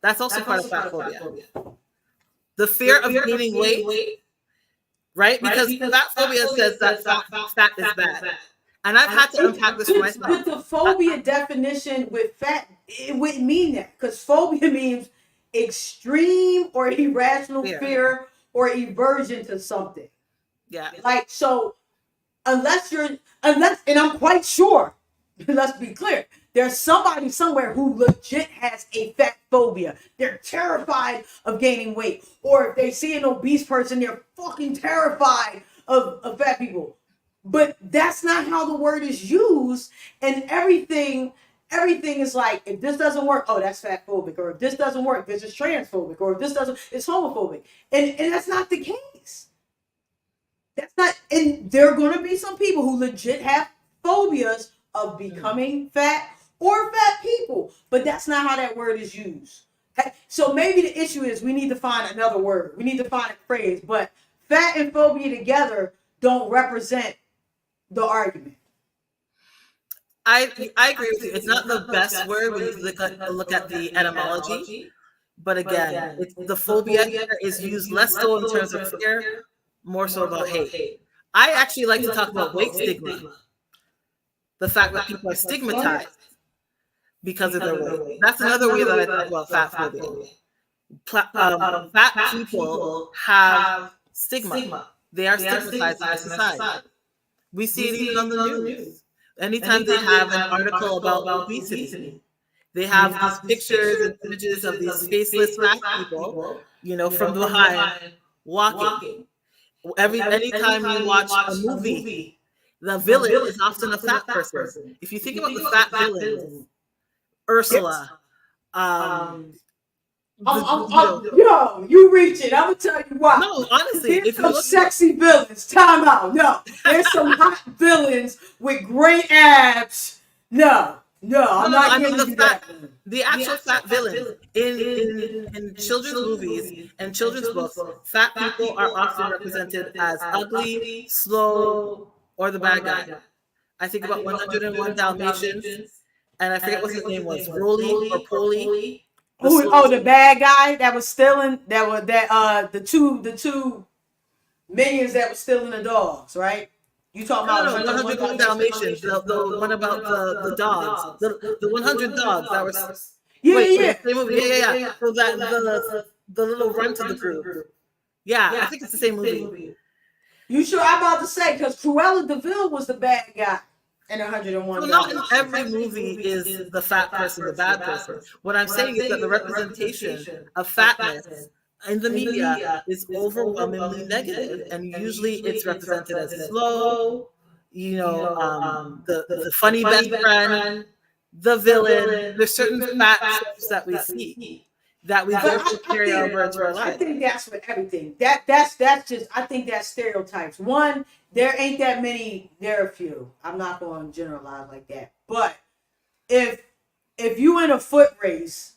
That's also part of fatphobia. The fear of gaining weight, right? Because fatphobia says that fat is bad. And I've had to unpack this for myself. But the phobia definition with fat, it wouldn't mean that. Because phobia means extreme or irrational fear or aversion to something. Yeah. Like, so unless, and I'm quite sure, let's be clear, there's somebody somewhere who legit has a fat phobia. They're terrified of gaining weight. Or if they see an obese person, they're fucking terrified of fat people. But that's not how the word is used. And everything is like, if this doesn't work, oh, that's fat phobic. Or if this doesn't work, this is transphobic. Or if this doesn't, it's homophobic. And that's not the case. That's not, and there are going to be some people who legit have phobias of becoming fat or fat people, but that's not how that word is used. So maybe the issue is we need to find another word. We need to find a phrase, but fat and phobia together don't represent the argument. I agree with you. It's not the best word when you look at the etymology, but again, the phobia here is used less so in terms of fear, more so about hate. I actually like to talk about weight stigma. The fact that people are stigmatized because of their weight. That's another way that I talk about fat phobia. Fat people have stigma. They are stigmatized by society. We see it even on the news. Anytime they have an article about obesity, they have these pictures and images of these faceless fat people, from behind walking. Anytime you watch a movie, the villain is often a fat person. If you think about the fat villains, Ursula, yo, you reach it. I'm gonna tell you why. No, honestly, there's some sexy villains. Time out. No, there's some hot villains with great abs. No, I'm not. I mean, the actual fat villains in children's movies and children's books, fat people are often represented as ugly, slow, or the bad guy. I think about 101 Dalmatians, and I forget what his name was, Roly or Polly. The bad guy that was stealing, the two minions that were stealing the dogs, right? You talking about 101 Dalmatians, the one about the dogs, the 100 dogs that were. Yeah. So that the little run to the group. Yeah, I think it's the same movie. You sure? I'm about to say, because Cruella de Vil was the bad guy. And 101 So not in Dalmatians. every movie is the fat person the bad person. What I'm saying is that the representation of fatness in the media is overwhelmingly negative, and usually it's represented as slow, the funny best friend, the villain. There's certain fat tropes that we see that we therefore carry over into our I lives. think that's for everything. That's just, I think that's stereotypes. One, there ain't that many. There are a few. I'm not going to generalize like that. But if you in a foot race,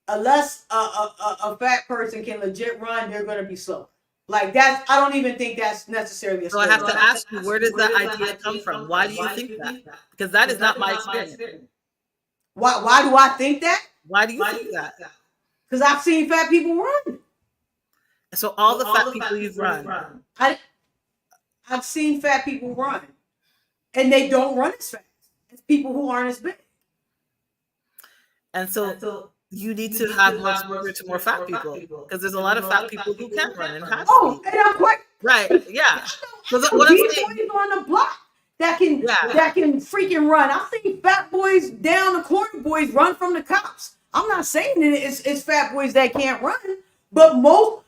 unless a fat person can legit run, they're going to be slow. Like that's, I don't even think that's necessarily a So I have stereotype. to ask you, where does that idea come from? Why do you think that? Because that is not my experience. Why do I think that? Why do you think that? Because I've seen fat people run. So all the fat people you've run. I've seen fat people run, and they don't run as fast as people who aren't as big. And so you need to have more exposure to more fat people, because there's a lot of fat people who can run and have speed. And I'm quite Right, yeah. So what I'm saying, boys on the block that can freaking run. I've seen fat boys down the corner, boys run from the cops. I'm not saying that it's fat boys that can't run, but most,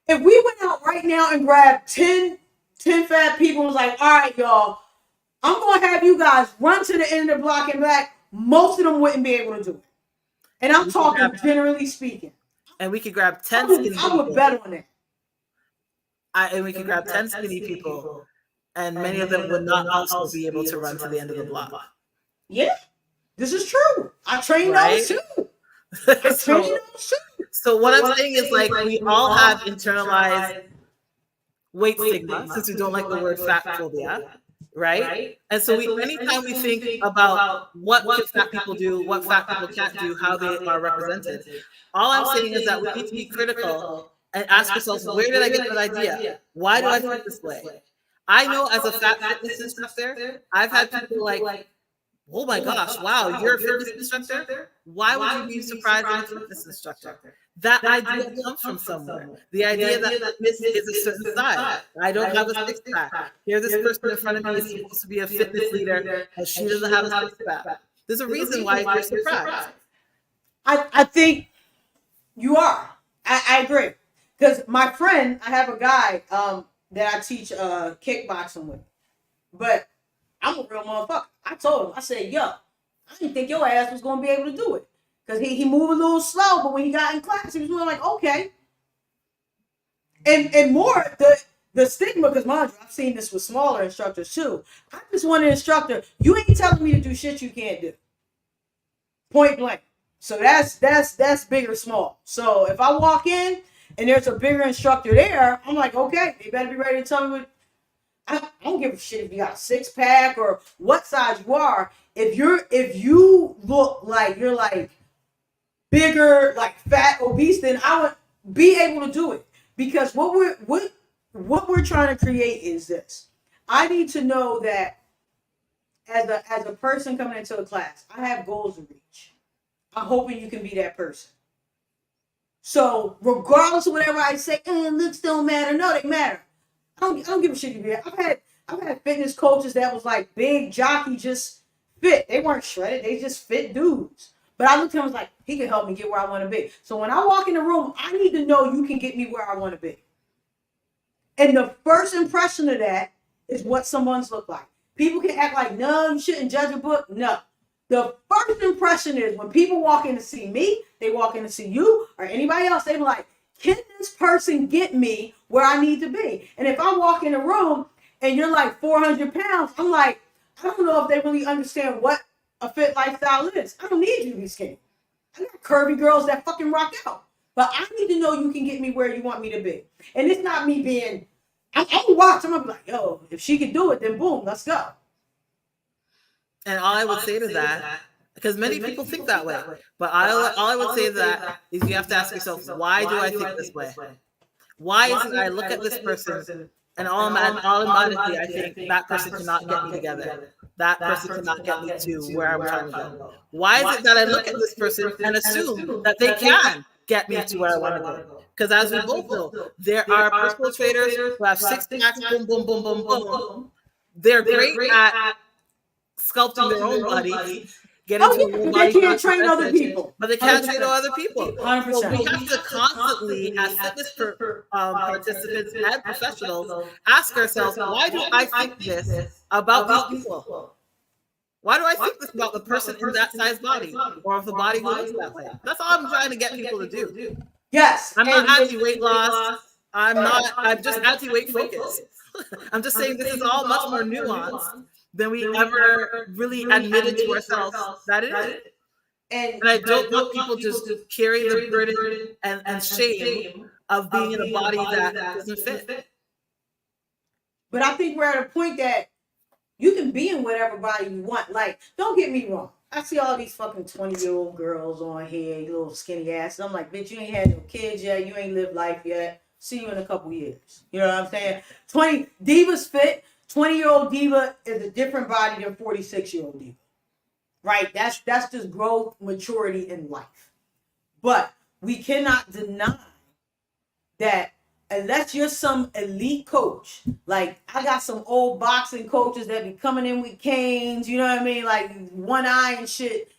if we went out right now and grabbed 10 fat people and was like, all right, y'all, I'm going to have you guys run to the end of the block and back, most of them wouldn't be able to do it. And I'm talking generally speaking. And we could grab 10 skinny people. I would bet on that. And we could grab 10 skinny people, and many of them would not also be able to run to the end of the block. Yeah, this is true. I train those too. So what I'm saying is, like, we all have internalized weight stigma, since we don't like the word fatphobia, right? And so anytime we think about what can fat people do, what fat people can't do, how they are represented, all I'm saying is that we need to be critical and ask ourselves, where did I get that idea? Why do I think this way? I know as a fat fitness instructor, I've had people like, oh my gosh, wow, you're a fitness instructor? Why would you be surprised as a fitness instructor? That idea comes from somewhere. The idea that fitness is a certain size. I don't have a six-pack. Here, this person in front of me is supposed to be a fitness leader, and she doesn't have a six-pack. There's a reason why you're surprised. I think you are. I agree. Because my friend, I have a guy that I teach kickboxing with. But I'm a real motherfucker. I told him, I said, yo, I didn't think your ass was going to be able to do it. Because he moved a little slow, but when he got in class, he was more like, okay. And more, the stigma, because mind you, I've seen this with smaller instructors too. I just want an instructor, you ain't telling me to do shit you can't do. Point blank. So that's big or small. So if I walk in and there's a bigger instructor there, I'm like, okay, they better be ready to tell me what. I don't give a shit if you got a six-pack or what size you are. If you look like you're like bigger, like fat, obese, then I would be able to do it. Because what we're trying to create is this. I need to know that as a person coming into a class, I have goals to reach. I'm hoping you can be that person. So regardless of whatever I say, looks don't matter. No, they matter. I don't give a shit. I've had fitness coaches that was like big jockey, just fit. They weren't shredded. They just fit dudes. But I looked at him and was like, he can help me get where I want to be. So when I walk in the room, I need to know you can get me where I want to be. And the first impression of that is what someone's look like. People can act like, no, you shouldn't judge a book. No. The first impression is when people walk in to see me, they walk in to see you or anybody else, they be like, can this person get me where I need to be? And if I walk in a room and you're like 400 pounds, I'm like, I don't know if they really understand what a fit lifestyle is. I don't need you to be skinny. I got curvy girls that fucking rock out. But I need to know you can get me where you want me to be. And it's not me being, I'm gonna watch. I'm gonna be like, yo, if she can do it, then boom, let's go. And all I would say to that, because many people think that way, but all I would say to that is you have to ask yourself, why do I think this way? Why is it I look at this person and automatically I think that person cannot get me together? That person cannot get me to where I'm trying to go. Why is it that I look at this person and assume that they can get me to where I want to go? Because as we both know, there are personal trainers who have six packs, boom, boom, boom, boom, boom. They're great at sculpting their own bodies, getting Oh to a yeah, low but they body can't fat train other percentage, people. but they can't train other people. 100%. So we have to constantly, as fitness participants and professionals, ask ourselves, why do I think this about these people? Why do I think this about the person in that size body or of the body who looks that way? That's all I'm trying to get people to do. Yes. I'm not anti-weight loss. I'm just anti-weight focus. I'm just saying this is all much more nuanced than we ever really admitted to ourselves that it is. And I don't want people just carry the burden and shame of being in a body that doesn't fit. But I think we're at a point that you can be in whatever body you want. Like, don't get me wrong. I see all these fucking 20-year-old girls on here, you little skinny ass. I'm like, bitch, you ain't had no kids yet. You ain't lived life yet. See you in a couple years. You know what I'm saying? 20 Diva's fit. 20-year-old diva is a different body than 46-year-old diva. Right? That's just growth, maturity in life. But we cannot deny that unless you're some elite coach, like I got some old boxing coaches that be coming in with canes, you know what I mean? Like one eye and shit.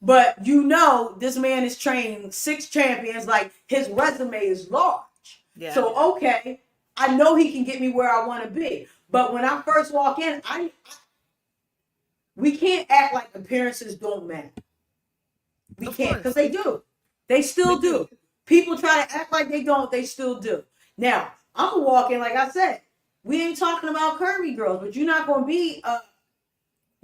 But you know, this man is trained 6 champions, like his resume is large. Yeah. So, okay, I know he can get me where I want to be. But when I first walk in, we can't act like appearances don't matter. We can't, because they do. They still do. People try to act like they don't, they still do. Now, I'm going to walk in, like I said, we ain't talking about curvy girls, but you're not going to be a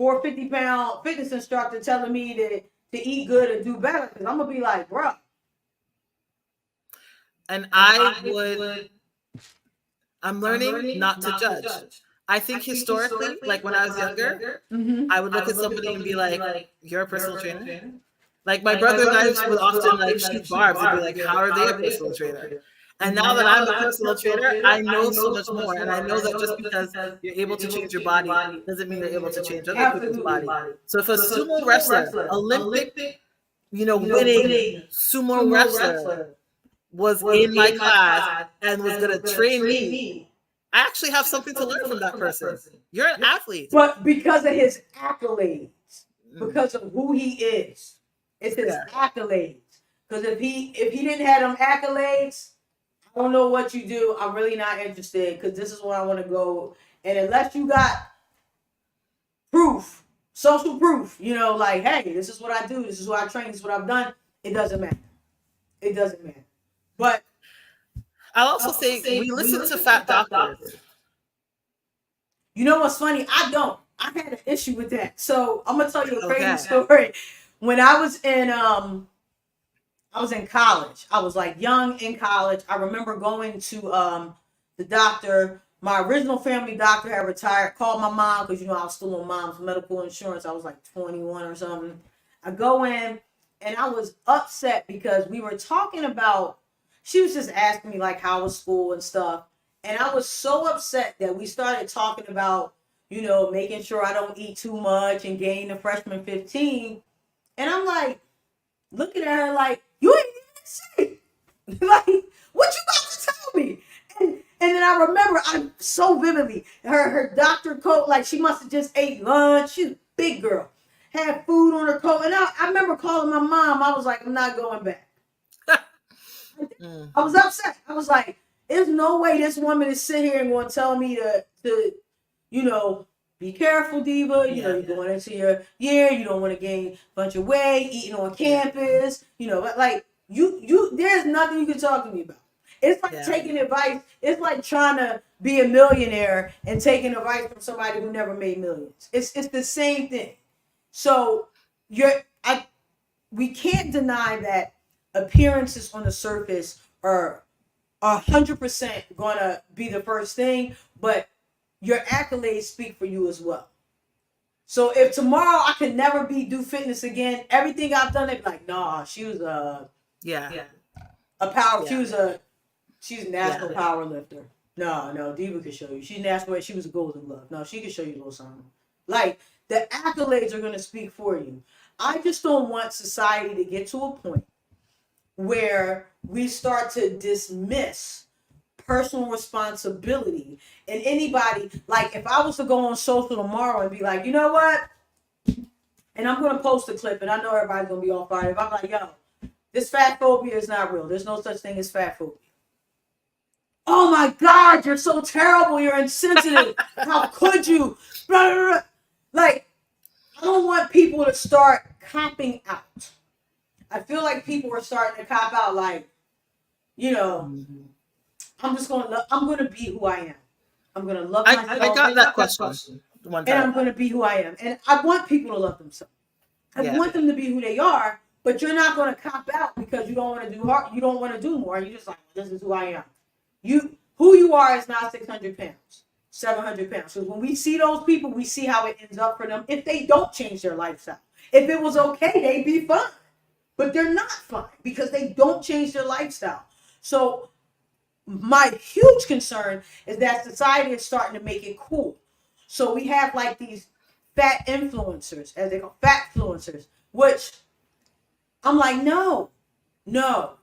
450-pound fitness instructor telling me to eat good and do better, because I'm going to be like, bro. And I'm learning not to judge. I think historically, like when I was younger, I would look at somebody and be like, you're a personal trainer? Like my brother and I would often like shoot barbs and be like, how are they a personal trainer? And now that I'm a personal trainer, I know so much more. And I know that just because you're able to change your body doesn't mean you're able to change other people's body. So if a sumo wrestler, Olympic, winning sumo wrestler was in my class and was going to train me, I actually have something to learn from that person. You're an athlete. But because of his accolades, because of who he is, it's his accolades. Because if he didn't have them accolades, I don't know what you do. I'm really not interested, because this is where I want to go. And unless you got proof, social proof, like, hey, this is what I do, this is what I train, this is what I've done, it doesn't matter. It doesn't matter. But I'll also say we listen to fat doctors. You know what's funny? I had an issue with that. So I'm gonna tell you a crazy story. When I was in college, I was like young in college. I remember going to the doctor. My original family doctor had retired. Called my mom because I was still on mom's medical insurance. I was like 21 or something. I go in and I was upset because we were talking about. She was just asking me like how was school and stuff. And I was so upset that we started talking about, making sure I don't eat too much and gain the freshman 15. And I'm like, looking at her like, you ain't even shit. Like, what you about to tell me? And then I remember, so vividly, her doctor coat, like she must have just ate lunch. She's a big girl. Had food on her coat. And I remember calling my mom. I was like, I'm not going back. I was upset. I was like, there's no way this woman is sitting here and going to tell me to be careful, diva. You're going into your year. You don't want to gain a bunch of weight, eating on campus. Like there's nothing you can talk to me about. It's like taking advice. It's like trying to be a millionaire and taking advice from somebody who never made millions. It's the same thing. So we can't deny that appearances on the surface are 100% gonna be the first thing, but your accolades speak for you as well. So if tomorrow I could never do fitness again, everything I've done, they'd be like, nah, she was a power. Yeah. She's a national power lifter. No, Diva could show you. She's national. She was a Golden Glove. No, she could show you a little something. Like the accolades are gonna speak for you. I just don't want society to get to a point where we start to dismiss personal responsibility. And anybody, like if I was to go on social tomorrow and be like, you know what? and I'm gonna post a clip, and I know everybody's gonna be all fired. If I'm like, yo, this fat phobia is not real. There's no such thing as fat phobia. Oh my God, you're so terrible. You're insensitive. How could you? Blah, blah, blah. Like, I don't want people to start copping out. I feel like people are starting to cop out. Like, you know, I'm gonna be who I am. I'm gonna love myself. I got that question one time. And I'm gonna be who I am. And I want people to love themselves. I want them to be who they are, but you're not gonna cop out because you don't want to do hard. You don't want to do more. You're just like, this is who I am. Who you are is not 600 pounds, 700 pounds. So when we see those people, we see how it ends up for them if they don't change their lifestyle. If it was okay, they'd be fine. But they're not fine because they don't change their lifestyle. So my huge concern is that society is starting to make it cool. So we have like these fat influencers, as they call fat influencers, which I'm like, no.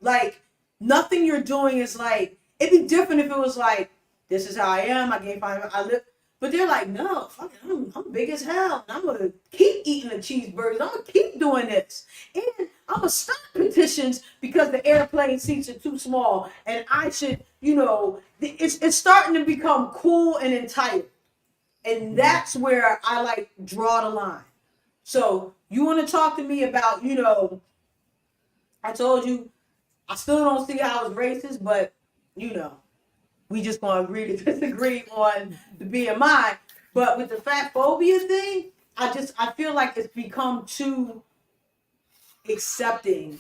Like, nothing you're doing is like, it'd be different if it was like, this is how I am, I gain 5, I live. But they're like, no, fucking, I'm big as hell. And I'm going to keep eating the cheeseburgers. I'm going to keep doing this. And I'm going to stop petitions because the airplane seats are too small. And I should, it's starting to become cool and entitled. And that's where I like draw the line. So you want to talk to me about, I told you, I still don't see how it's racist, but, we just going to agree to disagree on the BMI. But with the fat phobia thing, I feel like it's become too accepting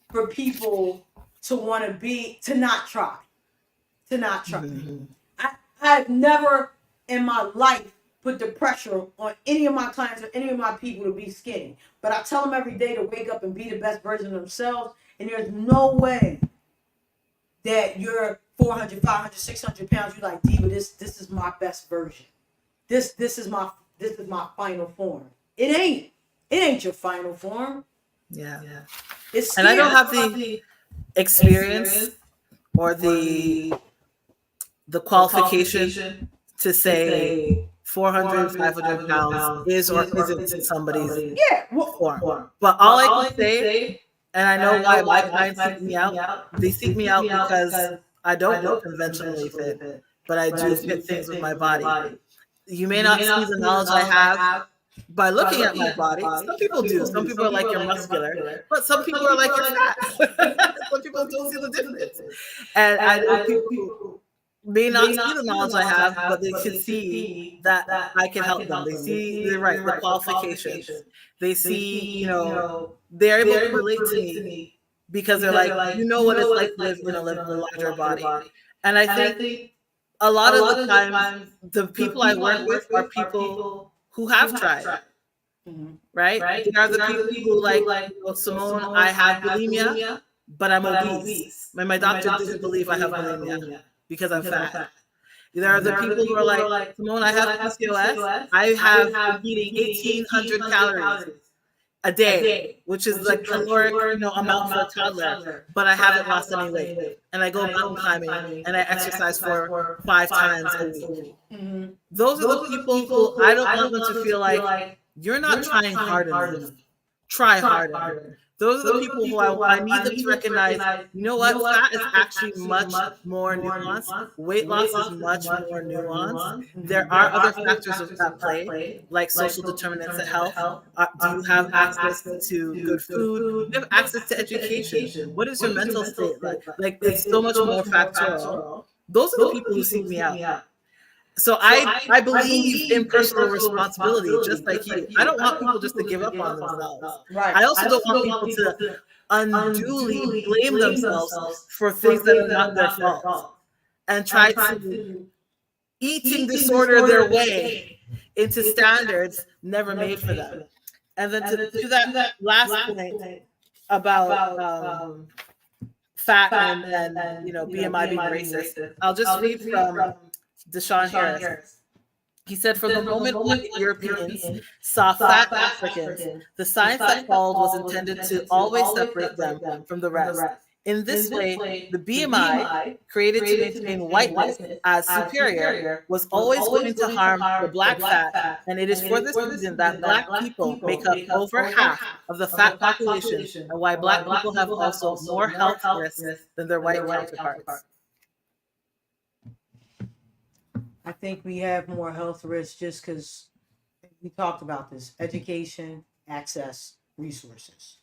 for people to not try. Mm-hmm. I've never in my life put the pressure on any of my clients or any of my people to be skinny. But I tell them every day to wake up and be the best version of themselves. And there's no way that you're 400, 500, 600 pounds. You're like, Diva, this is my best version. This is my final form. It ain't your final form. Yeah. It's scary. And I don't have the experience or the qualification to say 400, 500 pounds is or isn't somebody's form. But all I can say, and I know why my clients seek me out, they seek me out because I don't look conventionally fit, but I do fit things with my body. You may not see the knowledge I have by looking at my body. Some people do. Some people are like, you're muscular, but some people are like, you're fat. Some people don't see the difference. And I know people may not see the knowledge I have, but they can see that I can help them. They see the qualifications. They see, they're able to relate to me because they're like, what it's like to live in a larger body. And I think a lot of the time, the people I work with are people who have tried. Right? There are the people who like, Simone, I have bulimia, but I'm obese. My doctor doesn't believe I have bulimia because I'm fat. There are the people who are like, Simone, I have PCOS. I have eating 1,800 calories a day, which is the caloric amount for a toddler, but I haven't lost any weight. And I go mountain climbing and I exercise for 5 times a week. Mm-hmm. Those are the people who I don't want them to feel like, you're not trying hard enough. Try harder. Those are the people who I need them to recognize, fat is actually much more nuanced. Weight loss is much more nuanced. There are other factors at play, like social determinants of health. Do you have access to good food? Do you have access to education? What is your mental state like? Like, it's so much more factual. Those are the people who seek me out. So I believe in personal responsibility, just like you. I don't want people just to give up on themselves. Right. I also don't want people to unduly blame themselves for things that are not their fault and try to eating disorder their way into standards never made for them. And then to do that last point about fat and BMI being racist, I'll just read from Deshaun Harris. He said, from the moment white Europeans saw fat Africans, the science that followed was intended to always separate them from the rest. In this way, the BMI, created to maintain whiteness as superior, was always going to harm the black fat, and it is for this reason that black people make up over half of the fat population, and why black people have also more health risks than their white counterparts. I think we have more health risks just because we talked about this: education, access, resources.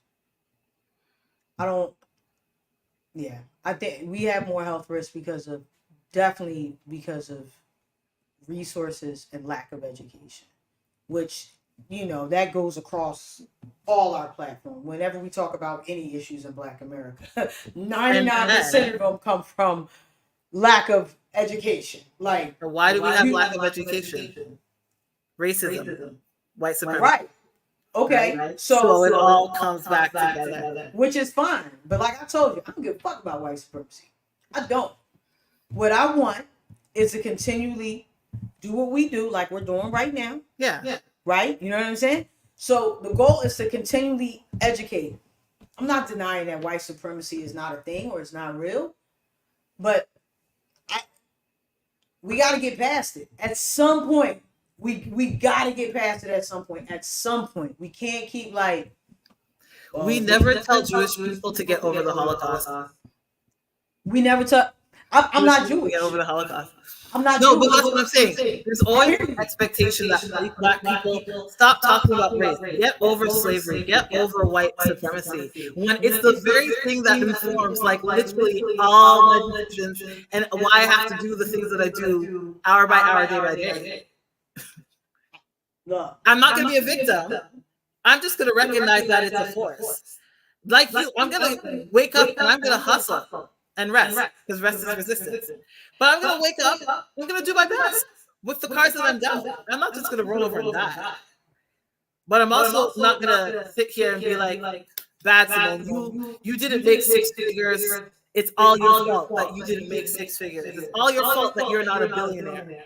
I think we have more health risks definitely because of resources and lack of education, which, that goes across all our platform. Whenever we talk about any issues in Black America, 99% of them come from lack of education. Like, why do we have lack of education? Racism, white supremacy. Right. Okay. Right. So it all comes back together. Which is fine. But like I told you, I don't give a fuck about white supremacy. I don't. What I want is to continually do what we do, like we're doing right now. Yeah. Right? You know what I'm saying? So the goal is to continually educate. I'm not denying that white supremacy is not a thing or it's not real. But we got to get past it. At some point, we got to get past it at some point. At some point. We can't keep like... we never tell Jewish people to get over the Holocaust. We never tell... I'm not Jewish. Get over the Holocaust. I'm not No, Jewish. but that's what I'm saying. There's always an expectation that black people stop talking about race, get over slavery, get over white supremacy. When it's the very thing that informs, like, literally all my decisions and why I have to do the things that I do hour by hour, day by day. I'm not going to be a victim. I'm just going to recognize that it's a force. Like you, I'm going to wake up and I'm going to hustle and rest, because rest is resistance. But I'm going to wake up, I'm going to do my best with the cards that I'm dealt. I'm not just going to roll over and die. But I'm also not going to sit here and be like, bad Simone, you didn't make 6 figures. It's all your fault that you didn't make 6 figures. It's all your fault that you're not a billionaire.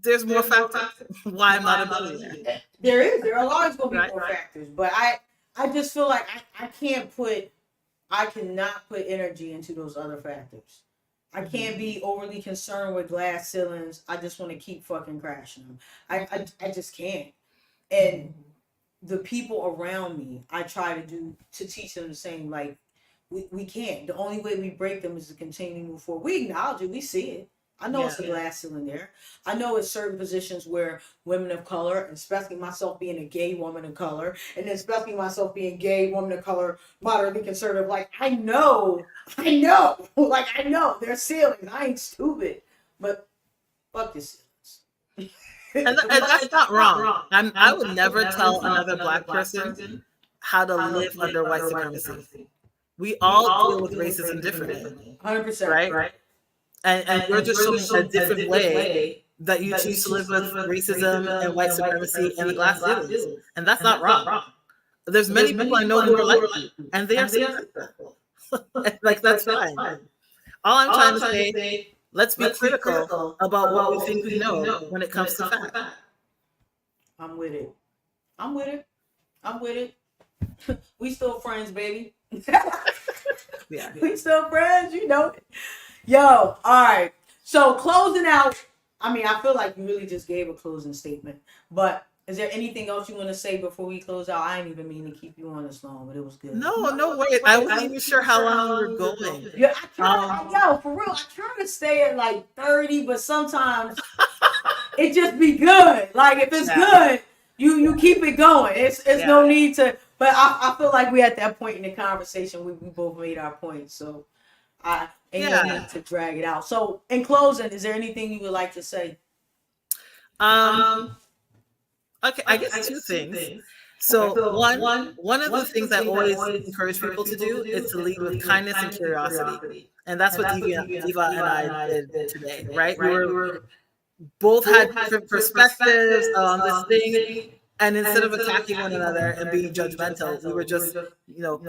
There's more factors why I'm not a billionaire. There is. There are always going to be more factors. But I just feel like I cannot put energy into those other factors. I can't be overly concerned with glass ceilings. I just want to keep fucking crashing them. I just can't. And the people around me, I try to teach them the same. Like, we can't. The only way we break them is to continue to move forward. We acknowledge it. We see it. I know it's a glass ceiling there. I know it's certain positions where women of color, especially myself being a gay woman of color, and especially myself being gay woman of color, moderately conservative, like, I know, like, I know there's ceilings. I ain't stupid, but fuck your ceilings. And that's not wrong. I would never tell another black person how to live under white supremacy. We all deal with racism differently. 100%. Right? And you're just showing a different way that you choose to live with racism and white supremacy and the glass ceilings. And that's not wrong. There's many people I know who are like you, and they are successful. Like, that's fine. All I'm trying to say, let's be critical about what we think we know when it comes to fact. I'm with it. We still friends, baby. Yeah. We still friends, you know. Yo, all right. So closing out, I mean, I feel like you really just gave a closing statement, but is there anything else you want to say before we close out? I didn't even mean to keep you on this long, but it was good. No worries. I wasn't even sure how long we were going. Yeah, for real, I try to stay at like 30, but sometimes it just be good. Like, if it's good, you keep it going. It's no need to, but I feel like we at that point in the conversation, we both made our points, so I ain't no need to drag it out. So, in closing, is there anything you would like to say? Okay, I guess two things. So one of the things I always encourage people to do is to lead with kindness and curiosity. And that's what Diva and I did today, right? We were both had different perspectives on this thing. And instead of attacking one another and being judgmental, we were just,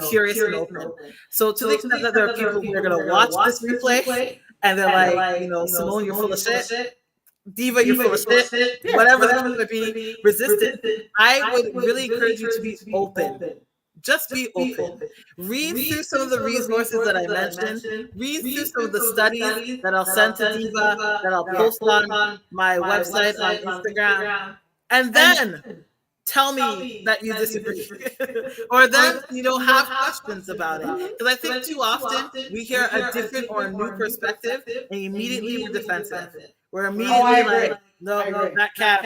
curious and open. So to the extent that there are people who are going to watch this replay and they're like, Simone, you're full of shit. Diva, you're full of shit. Whatever the case may be, resist it. I would really encourage you to be open. just be open. Read through some of the resources that I mentioned. Read through some of the studies that I'll send to Diva, that I'll post on my website on Instagram. And then tell me that you disagree. Or then, have questions about it. Because I think too often we hear a different or a new perspective and immediately we're defensive. We're immediately like, no, that cat,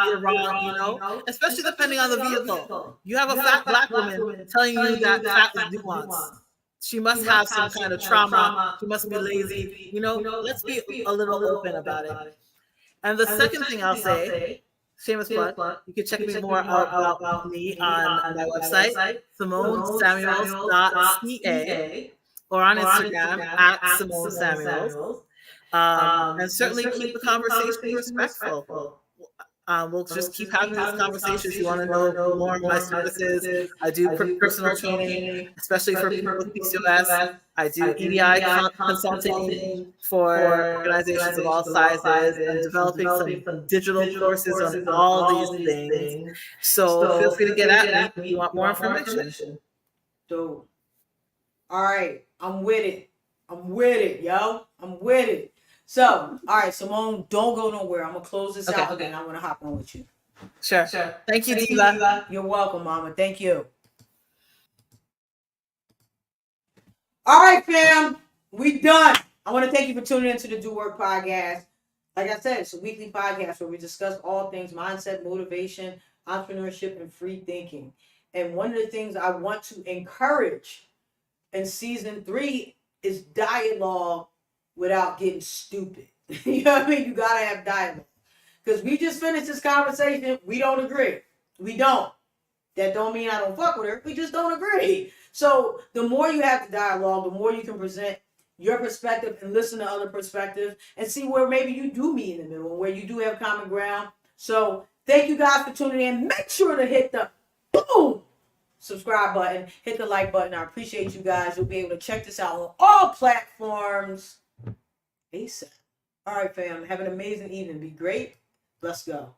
you're wrong, especially depending on the vehicle. You have a fat Black woman telling you that fat is nuanced. She must have some kind of trauma. She must be lazy. Let's be a little open about it. And the second thing I'll say, shameless plug, you can check me more out about me on my website, SimoneSamuels.ca, or on Instagram at Simone Samuels. And certainly keep the conversation respectful. We'll just keep having these conversations. You want to know more of my services. I do personal training, especially for people with PCOS. I do EDI consulting for organizations of all sizes. I'm developing some digital courses on all these things. So feel free to get at me if you want more information. Dope. All right. I'm with it, yo. I'm with it. So, all right, Simone, don't go nowhere. I'm going to close this out, and then I'm going to hop on with you. Sure. Thank you, Diva. You're welcome, Mama. Thank you. All right, fam. We done. I want to thank you for tuning into the Do Work Podcast. Like I said, it's a weekly podcast where we discuss all things mindset, motivation, entrepreneurship, and free thinking. And one of the things I want to encourage in season 3 is dialogue without getting stupid. You know what I mean? You gotta have dialogue. Because we just finished this conversation. We don't agree. We don't. That don't mean I don't fuck with her. We just don't agree. So the more you have the dialogue, the more you can present your perspective and listen to other perspectives and see where maybe you do meet in the middle, where you do have common ground. So thank you guys for tuning in. Make sure to hit the boom subscribe button, hit the like button. I appreciate you guys. You'll be able to check this out on all platforms ASAP. All right, fam. Have an amazing evening. Be great. Let's go.